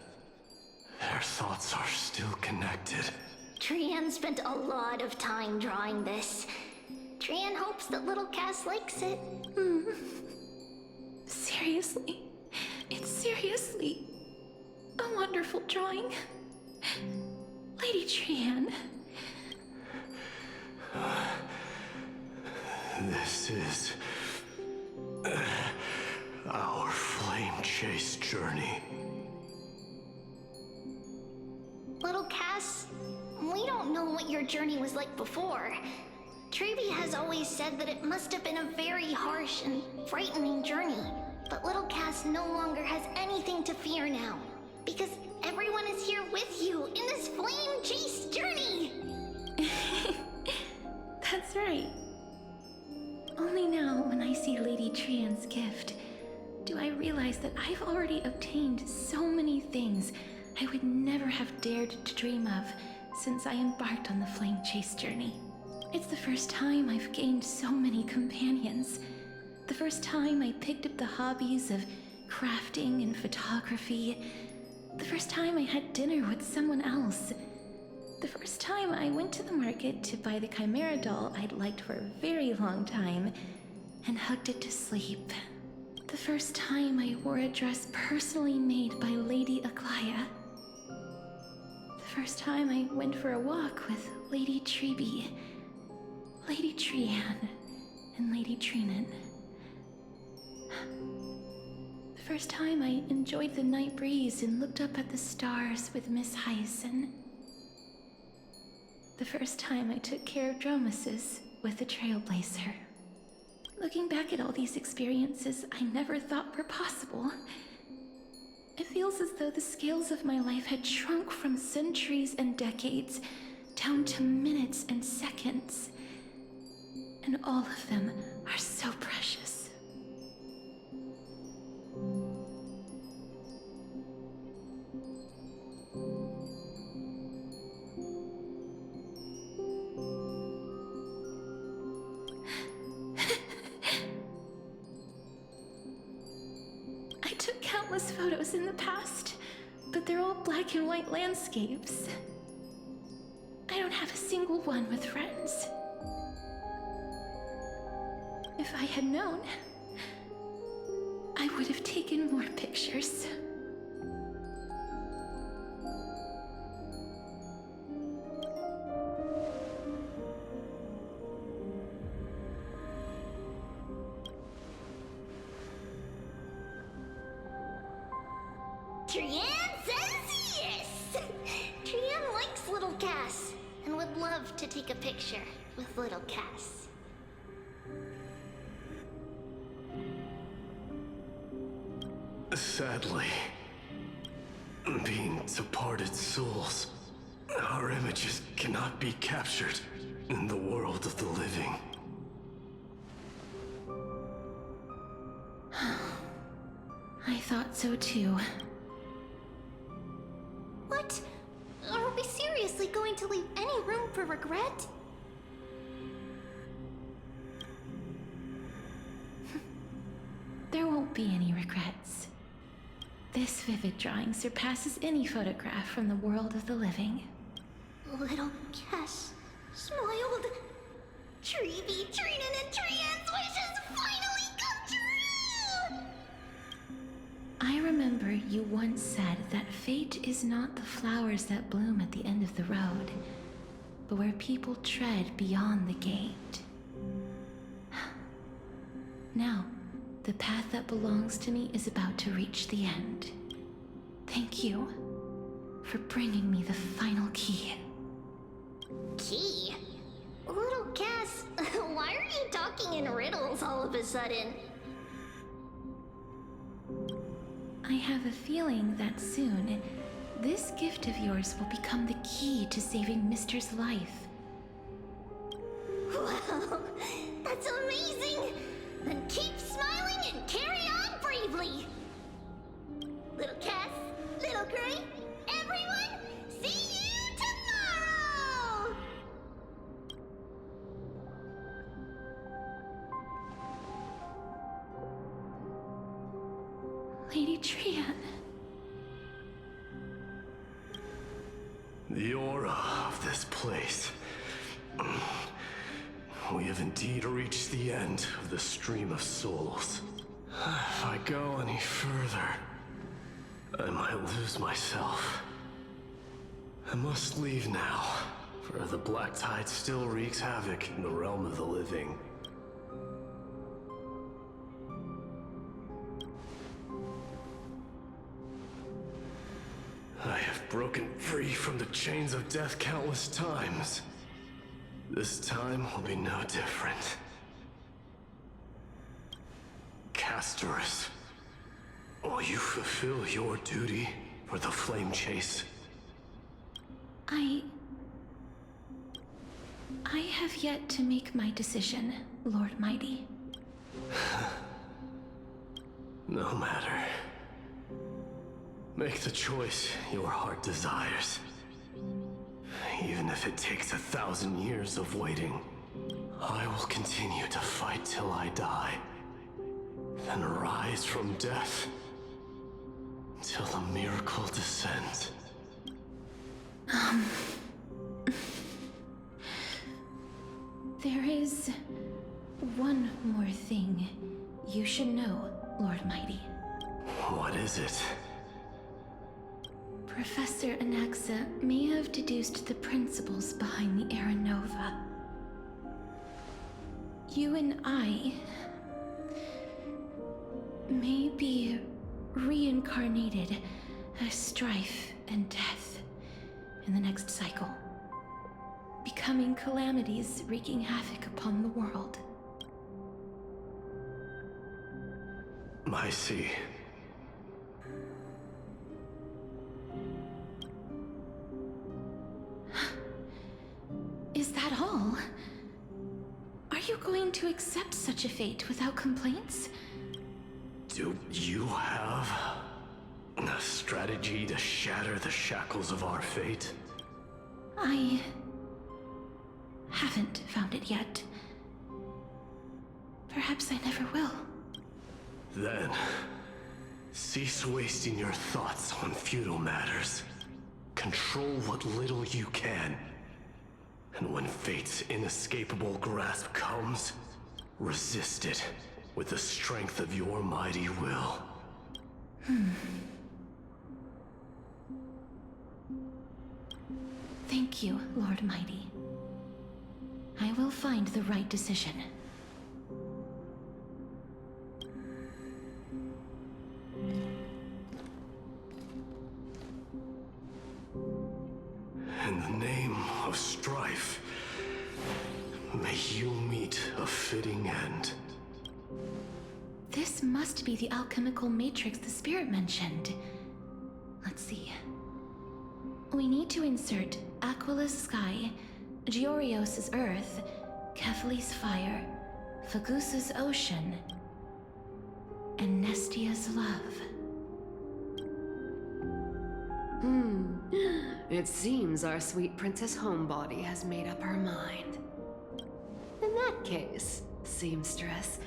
their thoughts are still connected. Trian spent a lot of time drawing this. Trian hopes that little Cass likes it. Seriously? It's seriously a wonderful drawing. Lady Trian. This is our flame chase journey. Little Cass, we don't know what your journey was like before. Trevi has always said that it must have been a very harsh and frightening journey. But little Cass no longer has anything to fear now. Because everyone is here with you in this flame chase journey! That's right. Only now, when I see Lady Trian's gift, do I realize that I've already obtained so many things I would never have dared to dream of since I embarked on the flame chase journey. It's the first time I've gained so many companions. The first time I picked up the hobbies of crafting and photography. The first time I had dinner with someone else. The first time I went to the market to buy the Chimera doll I'd liked for a very long time and hugged it to sleep. The first time I wore a dress personally made by Lady Aglaia. The first time I went for a walk with Lady Trevi, Lady Trian, and Lady Trinan. The first time I enjoyed the night breeze and looked up at the stars with Miss Hyacin. The first time I took care of Dromesis with the Trailblazer. Looking back at all these experiences I never thought were possible, it feels as though the scales of my life had shrunk from centuries and decades down to minutes and seconds. And all of them are so precious. I took countless photos in the past, but they're all black and white landscapes. I don't have a single one with friends. If I had known, I would have taken more pictures. Trian says yes! Trian likes little Cass and would love to take a picture with little Cass. Sadly, being departed souls, our images cannot be captured in the world of the living. I thought so too. What? Are we seriously going to leave any room for regret? There won't be any regrets. This vivid drawing surpasses any photograph from the world of the living. Little Cass smiled. Trevi, Trinan, and Trian's wishes finally come true! I remember you once said that fate is not the flowers that bloom at the end of the road, but where people tread beyond the gate. Now, the path that belongs to me is about to reach the end. Thank you for bringing me the final key. Key? Little Cass, why are you talking in riddles all of a sudden? I have a feeling that soon, this gift of yours will become the key to saving Mister's life. Wow, that's amazing! Then keep smiling and carry on bravely! Little Cass, Little Gray, everyone, see you tomorrow! Lady Trian. The aura of this place. We have indeed reached the end of the stream of souls. If I go any further, I might lose myself. I must leave now, for the black tide still wreaks havoc in the realm of the living. I have broken free from the chains of death countless times. This time will be no different. Castorus, will you fulfill your duty for the flame chase? I have yet to make my decision, Lord Mighty. No matter. Make the choice your heart desires. Even if it takes 1,000 years of waiting, I will continue to fight till I die. Then rise from death till the miracle descends. There is one more thing you should know, Lord Mighty. What is it? Professor Anaxa may have deduced the principles behind the Era Nova. You and I may be reincarnated as strife and death in the next cycle, becoming calamities wreaking havoc upon the world. I see. Is that all? Are you going to accept such a fate without complaints? Do you have a strategy to shatter the shackles of our fate? I haven't found it yet. Perhaps I never will. Then, cease wasting your thoughts on futile matters. Control what little you can. And when fate's inescapable grasp comes, resist it with the strength of your mighty will. Thank you, Lord Mighty. I will find the right decision. In the name of strife, may you meet a fitting end. This must be the alchemical matrix the spirit mentioned. Let's see. We need to insert Aquila's sky, Georios' earth, Kephali's fire, Fagusa's ocean, and Nestia's love. It seems our sweet Princess Homebody has made up her mind. In that case, seamstress,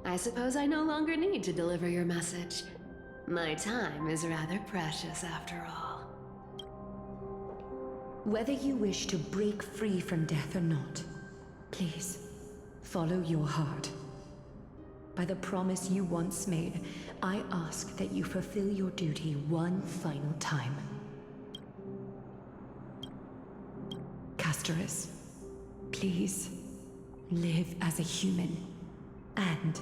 I suppose I no longer need to deliver your message. My time is rather precious after all. Whether you wish to break free from death or not, please, follow your heart. By the promise you once made, I ask that you fulfill your duty one final time. Castorus, please, live as a human, and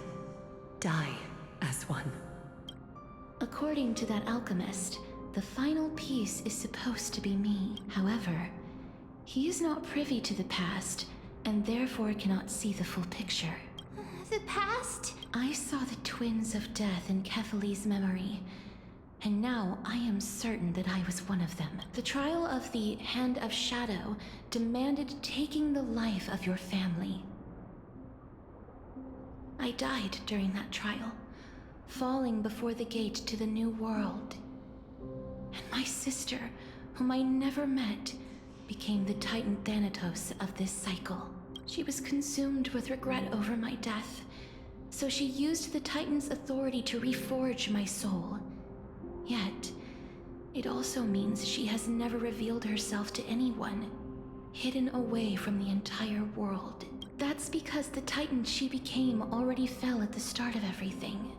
die as one. According to that alchemist, the final piece is supposed to be me. However, he is not privy to the past, and therefore cannot see the full picture. The past? I saw the twins of death in Kethali's memory, and now I am certain that I was one of them. The trial of the Hand of Shadow demanded taking the life of your family. I died during that trial, falling before the gate to the new world. And my sister, whom I never met, became the Titan Thanatos of this cycle. She was consumed with regret over my death, so she used the Titan's authority to reforge my soul. Yet, it also means she has never revealed herself to anyone, hidden away from the entire world. That's because the Titan she became already fell at the start of everything.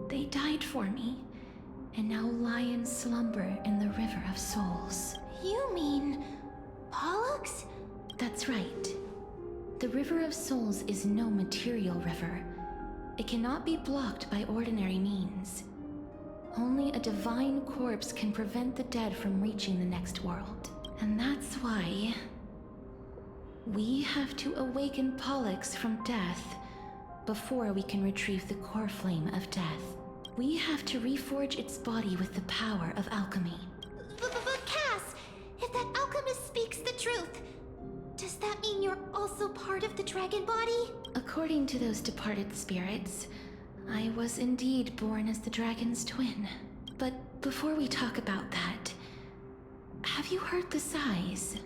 They died for me, and now lie in slumber in the River of Souls. You mean... Pollux? That's right. The River of Souls is no material river. It cannot be blocked by ordinary means. Only a divine corpse can prevent the dead from reaching the next world. And that's why... we have to awaken Pollux from death before we can retrieve the core flame of death. We have to reforge its body with the power of alchemy. But Cass, if that alchemist speaks the truth, does that mean you're also part of the dragon body? According to those departed spirits, I was indeed born as the dragon's twin. But before we talk about that, have you heard the sighs?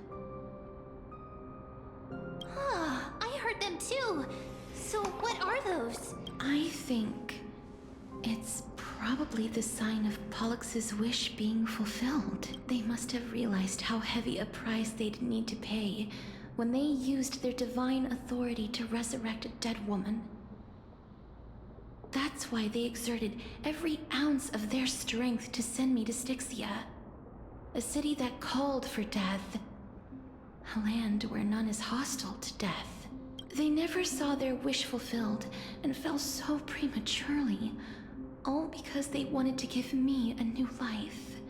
I heard them too. So what are those? I think it's probably the sign of Pollux's wish being fulfilled. They must have realized how heavy a price they'd need to pay when they used their divine authority to resurrect a dead woman. That's why they exerted every ounce of their strength to send me to Styxia, a city that called for death, a land where none is hostile to death. They never saw their wish fulfilled and fell so prematurely, all because they wanted to give me a new life.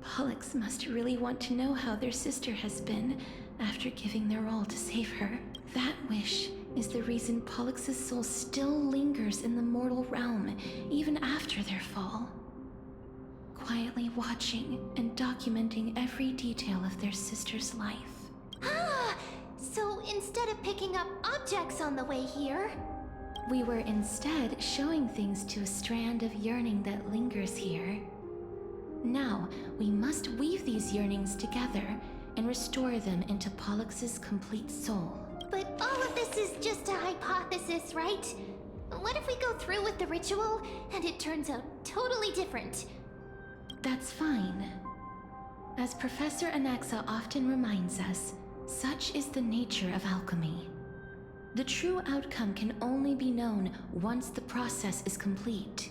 Pollux must really want to know how their sister has been after giving their all to save her. That wish is the reason Pollux's soul still lingers in the mortal realm even after their fall, quietly watching and documenting every detail of their sister's life. So instead of picking up objects on the way here, we were instead showing things to a strand of yearning that lingers here. Now, we must weave these yearnings together and restore them into Pollux's complete soul. But all of this is just a hypothesis, right? What if we go through with the ritual and it turns out totally different? That's fine. As Professor Anaxa often reminds us, such is the nature of alchemy. The true outcome can only be known once the process is complete.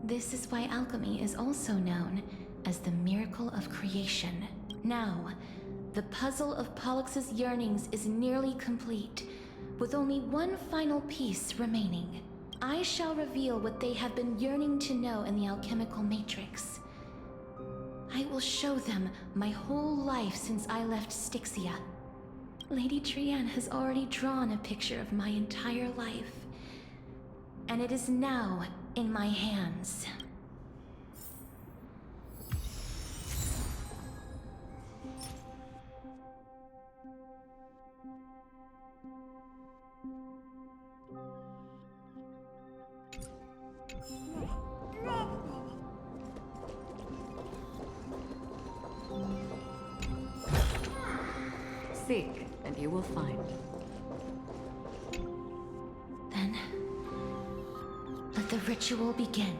This is why alchemy is also known as the miracle of creation. Now, the puzzle of Pollux's yearnings is nearly complete, with only one final piece remaining. I shall reveal what they have been yearning to know in the alchemical matrix. I will show them my whole life since I left Styxia. Lady Trienne has already drawn a picture of my entire life, and it is now in my hands. Seek, and you will find. Then, let the ritual begin.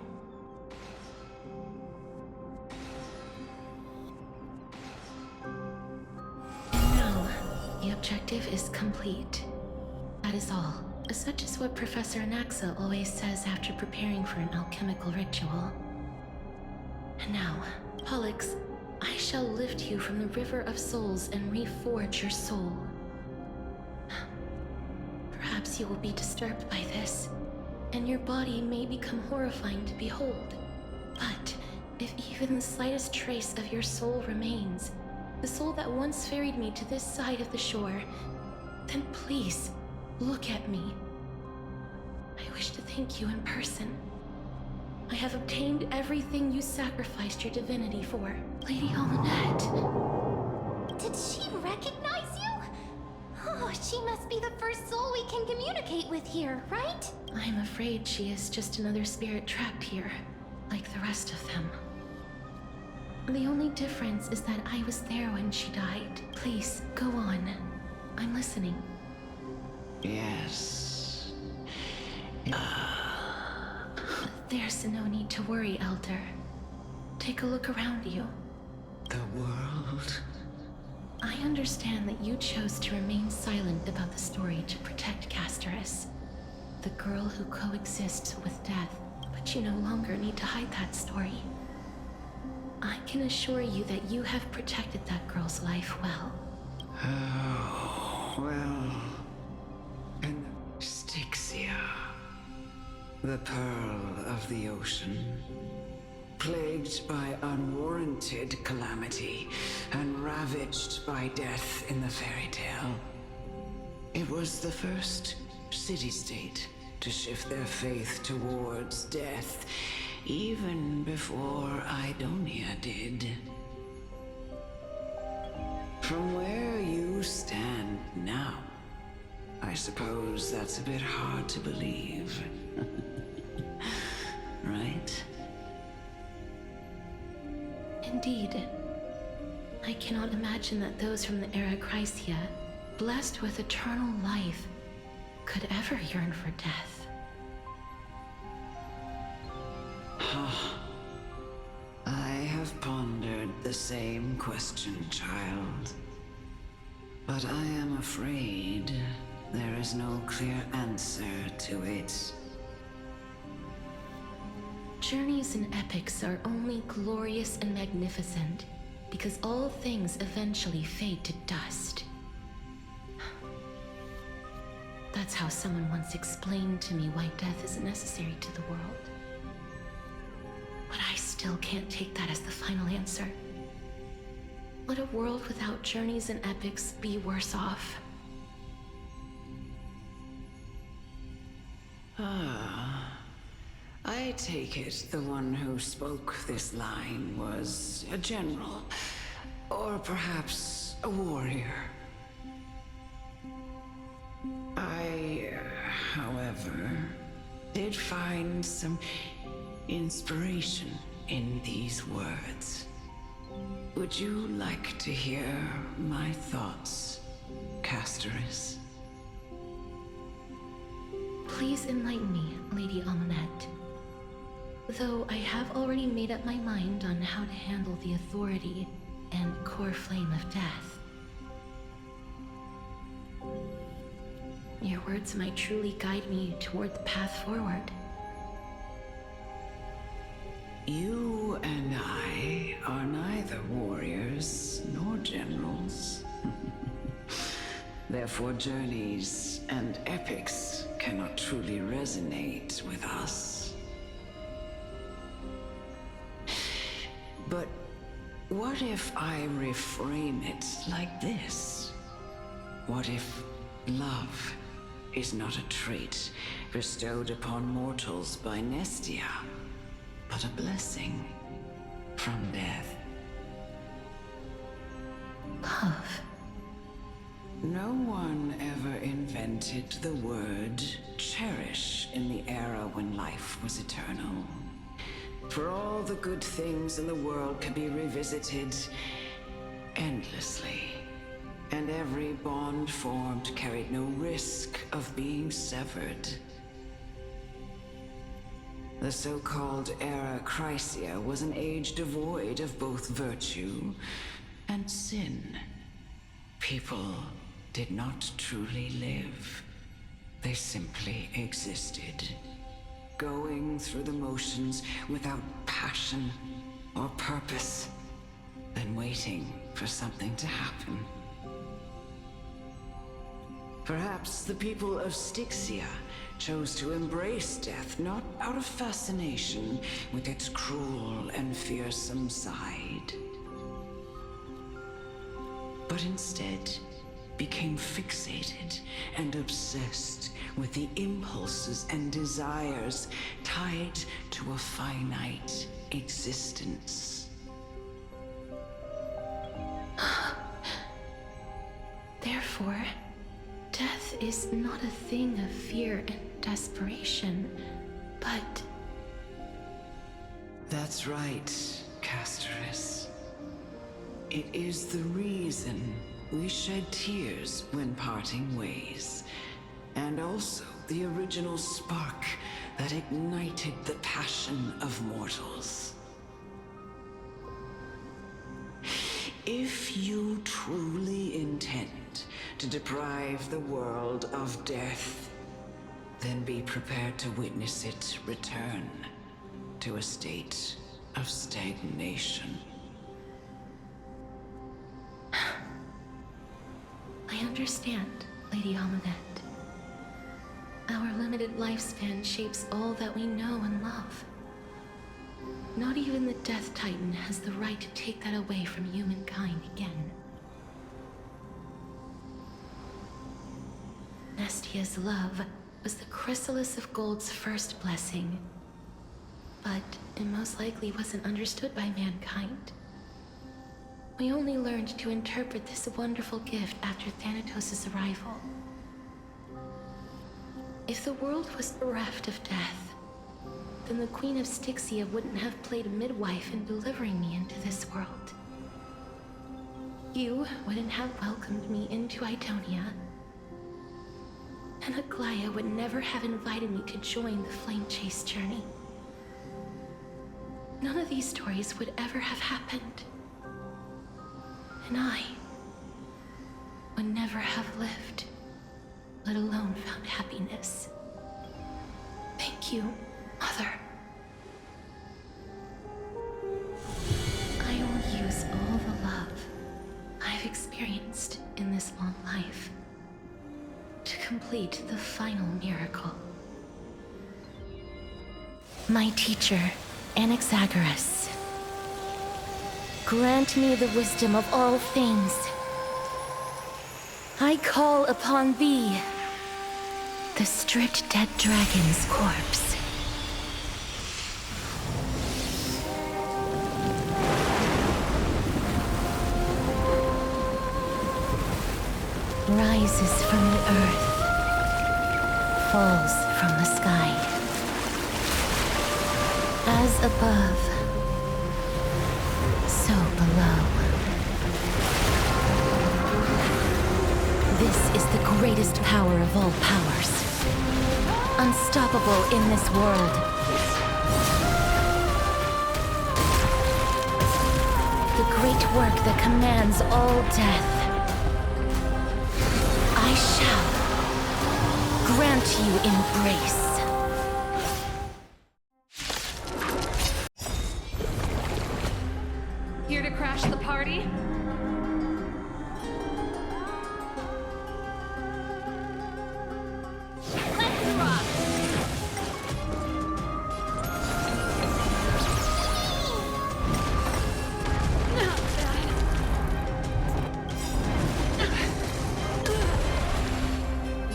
And now, the objective is complete. That is all. Such is what Professor Anaxa always says after preparing for an alchemical ritual. And now, Pollux, I shall lift you from the River of Souls and reforge your soul. course you will be disturbed by this, and your body may become horrifying to behold. But if even the slightest trace of your soul remains, the soul that once ferried me to this side of the shore, then please, look at me. I wish to thank you in person. I have obtained everything you sacrificed your divinity for. Lady Almanette. Did she recognize you? Oh, she must be the first soul we can communicate with here, right? I'm afraid she is just another spirit trapped here, like the rest of them. The only difference is that I was there when she died. Please, go on. I'm listening. Yes. There's no need to worry, Elder. Take a look around you. The world? I understand that you chose to remain silent about the story to protect Casterus, the girl who coexists with death, but you no longer need to hide that story. I can assure you that you have protected that girl's life well. Oh, well... And Styxia, the pearl of the ocean, plagued by unwarranted calamity and ravaged by death in the fairy tale. It was the first city-state to shift their faith towards death, even before Idonia did. From where you stand now, I suppose that's a bit hard to believe. Right? Indeed. I cannot imagine that those from the era Chrysia, blessed with eternal life, could ever yearn for death. I have pondered the same question, child. But I am afraid there is no clear answer to it. Journeys and epics are only glorious and magnificent because all things eventually fade to dust. That's how someone once explained to me why death is necessary to the world. But I still can't take that as the final answer. Would a world without journeys and epics be worse off? I take it the one who spoke this line was a general, or perhaps a warrior. I, however, did find some inspiration in these words. Would you like to hear my thoughts, Casterus? Please enlighten me, Lady Almanette. Though I have already made up my mind on how to handle the authority and core flame of death. Your words might truly guide me toward the path forward. You and I are neither warriors nor generals. Therefore, journeys and epics cannot truly resonate with us. But what if I reframe it like this? What if love is not a trait bestowed upon mortals by Nestia, but a blessing from death? Love. No one ever invented the word cherish in the era when life was eternal. For all the good things in the world can be revisited endlessly, and every bond formed carried no risk of being severed. The so-called era Chrysia was an age devoid of both virtue and sin. People did not truly live. They simply existed, going through the motions without passion or purpose, then waiting for something to happen. Perhaps the people of Styxia chose to embrace death not out of fascination with its cruel and fearsome side, but instead became fixated and obsessed with the impulses and desires tied to a finite existence. Therefore, death is not a thing of fear and desperation, but... That's right, Casterus. It is the reason we shed tears when parting ways, and also the original spark that ignited the passion of mortals. If you truly intend to deprive the world of death, then be prepared to witness it return to a state of stagnation. I understand, Lady Amulet. Our limited lifespan shapes all that we know and love. Not even the Death Titan has the right to take that away from humankind again. Nestia's love was the chrysalis of Gold's first blessing, but it most likely wasn't understood by mankind. We only learned to interpret this wonderful gift after Thanatos' arrival. If the world was bereft of death, then the Queen of Styxia wouldn't have played a midwife in delivering me into this world. You wouldn't have welcomed me into Idonia, and Aglaya would never have invited me to join the Flame Chase journey. None of these stories would ever have happened. And I would never have lived, let alone found happiness. Thank you, Mother. I will use all the love I've experienced in this long life to complete the final miracle. My teacher, Anaxagoras, grant me the wisdom of all things. I call upon thee, the stripped dead dragon's corpse. Rises from the earth, falls from the sky. As above, so below. This is the greatest power of all powers. Unstoppable in this world. The great work that commands all death. I shall grant you embrace. Here to crash the party? Let's rock!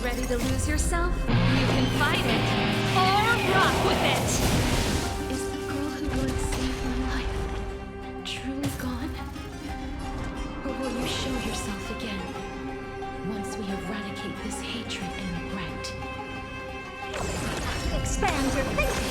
Ready to lose yourself? You can fight it, or rock with it! Is the girl who once saved my life truly gone? Or will you show yourself again, once we eradicate this hatred and regret? Expand your thinking!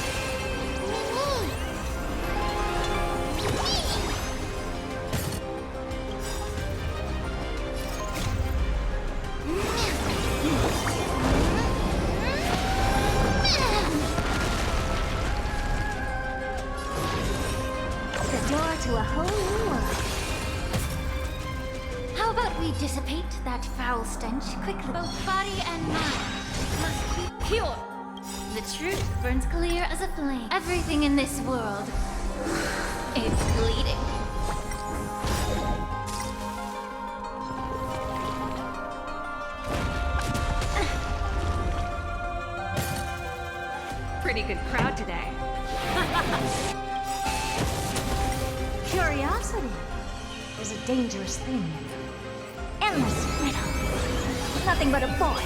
The door to a whole new world. How about we dissipate that foul stench quickly? Both body and mind must be pure. The truth burns clear as a flame. Everything in this world is bleeding. good crowd today. Curiosity is a dangerous thing. Endless riddle. Nothing but a void.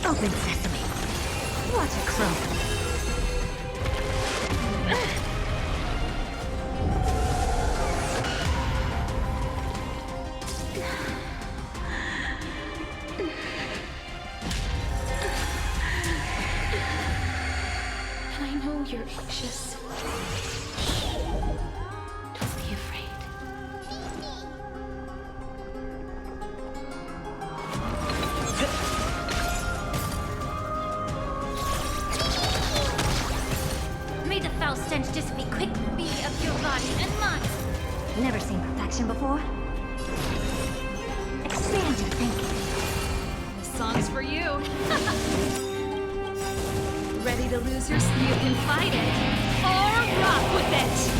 Open sesame. What a crow. And I know you're anxious. Don't be afraid. May the foul stench dissipate quick, be of your body and mind. Never seen perfection before. Expand your thinking. This song's for you. Ready to lose your sleep? You can fight it, or rock with it.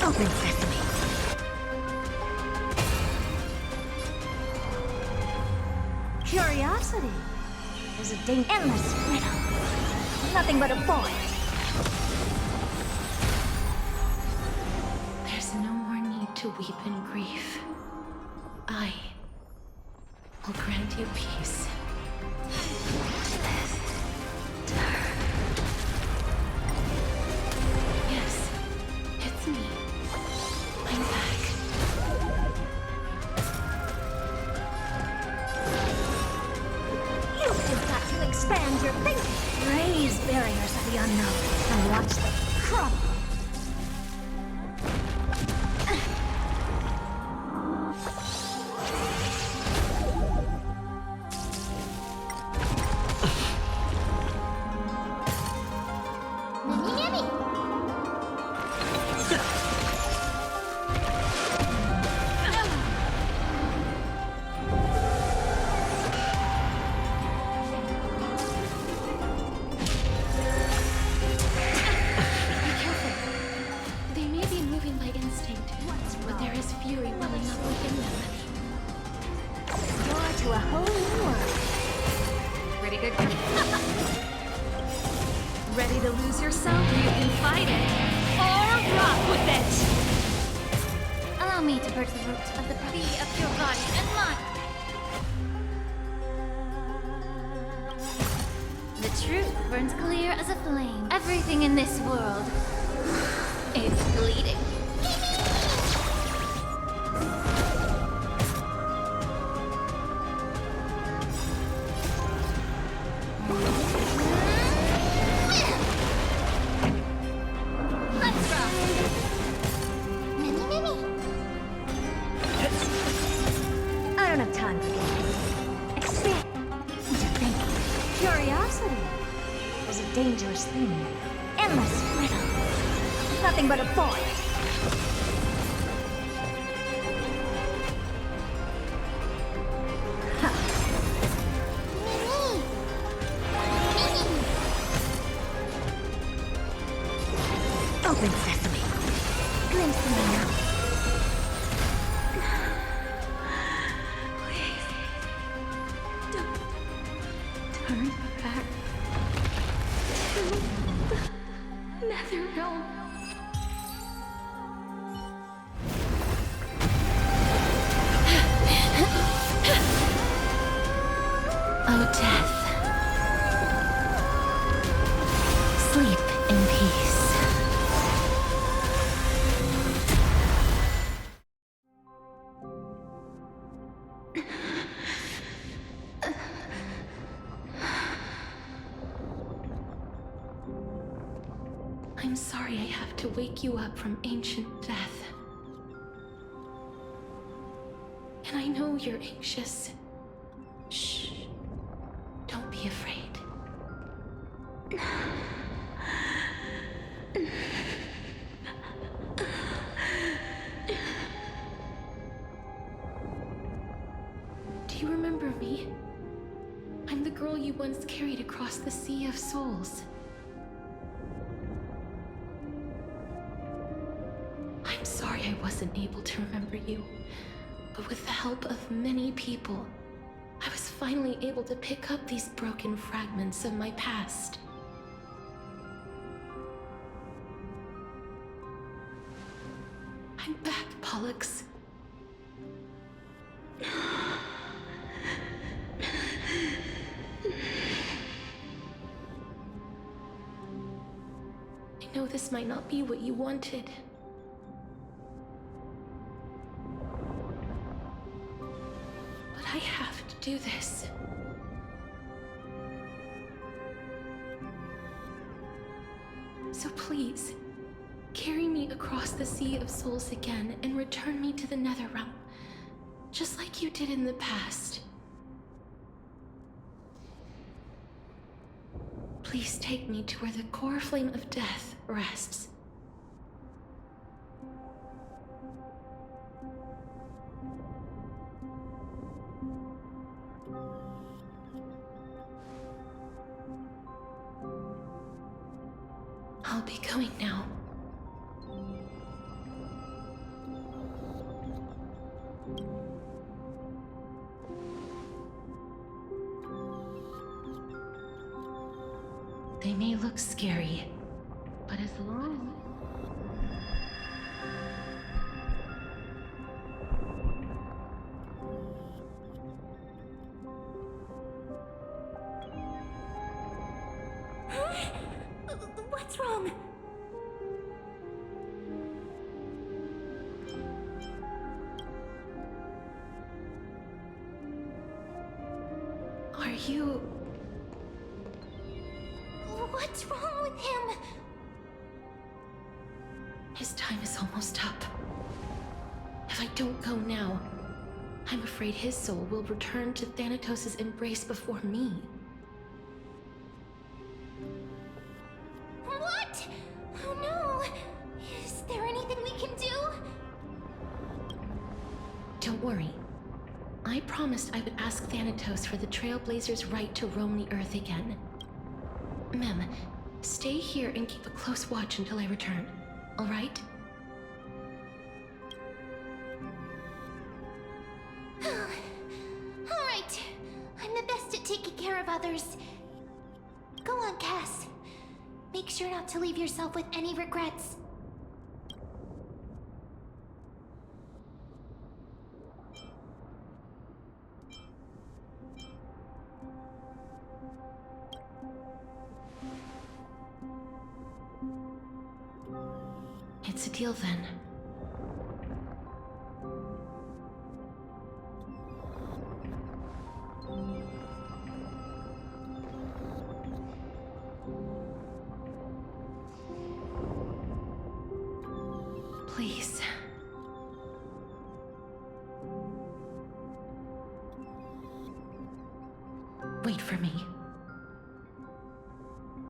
Open sesame. Curiosity is a endless riddle. Nothing but a void. There's no more need to weep in grief. I will grant you peace. Yes, it's me. I'm back. You've just got to expand your thinking. Raise barriers of the unknown and watch them crumble. They may be moving by instinct, but there is fury welling up within them. Door to a whole new world. Pretty good. Ready to lose yourself? You can fight it, or rock with it. Allow me to purge the roots of the bee of your body and mind. The truth burns clear as a flame. Everything in this world is bleeding. Let's rock. I don't have time for games. Expand your thinking. Curiosity is a dangerous thing. Endless riddle. Nothing but a void. Open sesame. Glimpse me now. Please, don't turn back to the nether realm. Oh, death. Sleep in peace. I'm sorry I have to wake you up from ancient death. And I know you're anxious. Shh. Don't be afraid. girl you once carried across the Sea of Souls. I'm sorry I wasn't able to remember you, but with the help of many people, I was finally able to pick up these broken fragments of my past. I'm back, Pollux. I know this might not be what you wanted. But I have to do this. So please, carry me across the Sea of Souls again and return me to the Netherrealm, just like you did in the past. Please take me to where the core flame of death rests. I'll be going now. They may look scary, but as long What's wrong? Are you... What's wrong with him? His time is almost up. If I don't go now, I'm afraid his soul will return to Thanatos' embrace before me. What? Oh no! Is there anything we can do? Don't worry. I promised I would ask Thanatos for the Trailblazers' right to roam the Earth again. Mem, stay here and keep a close watch until I return, all right? All right. I'm the best at taking care of others. Go on, Cass. Make sure not to leave yourself with any regrets. It's a deal then. Please. Wait for me.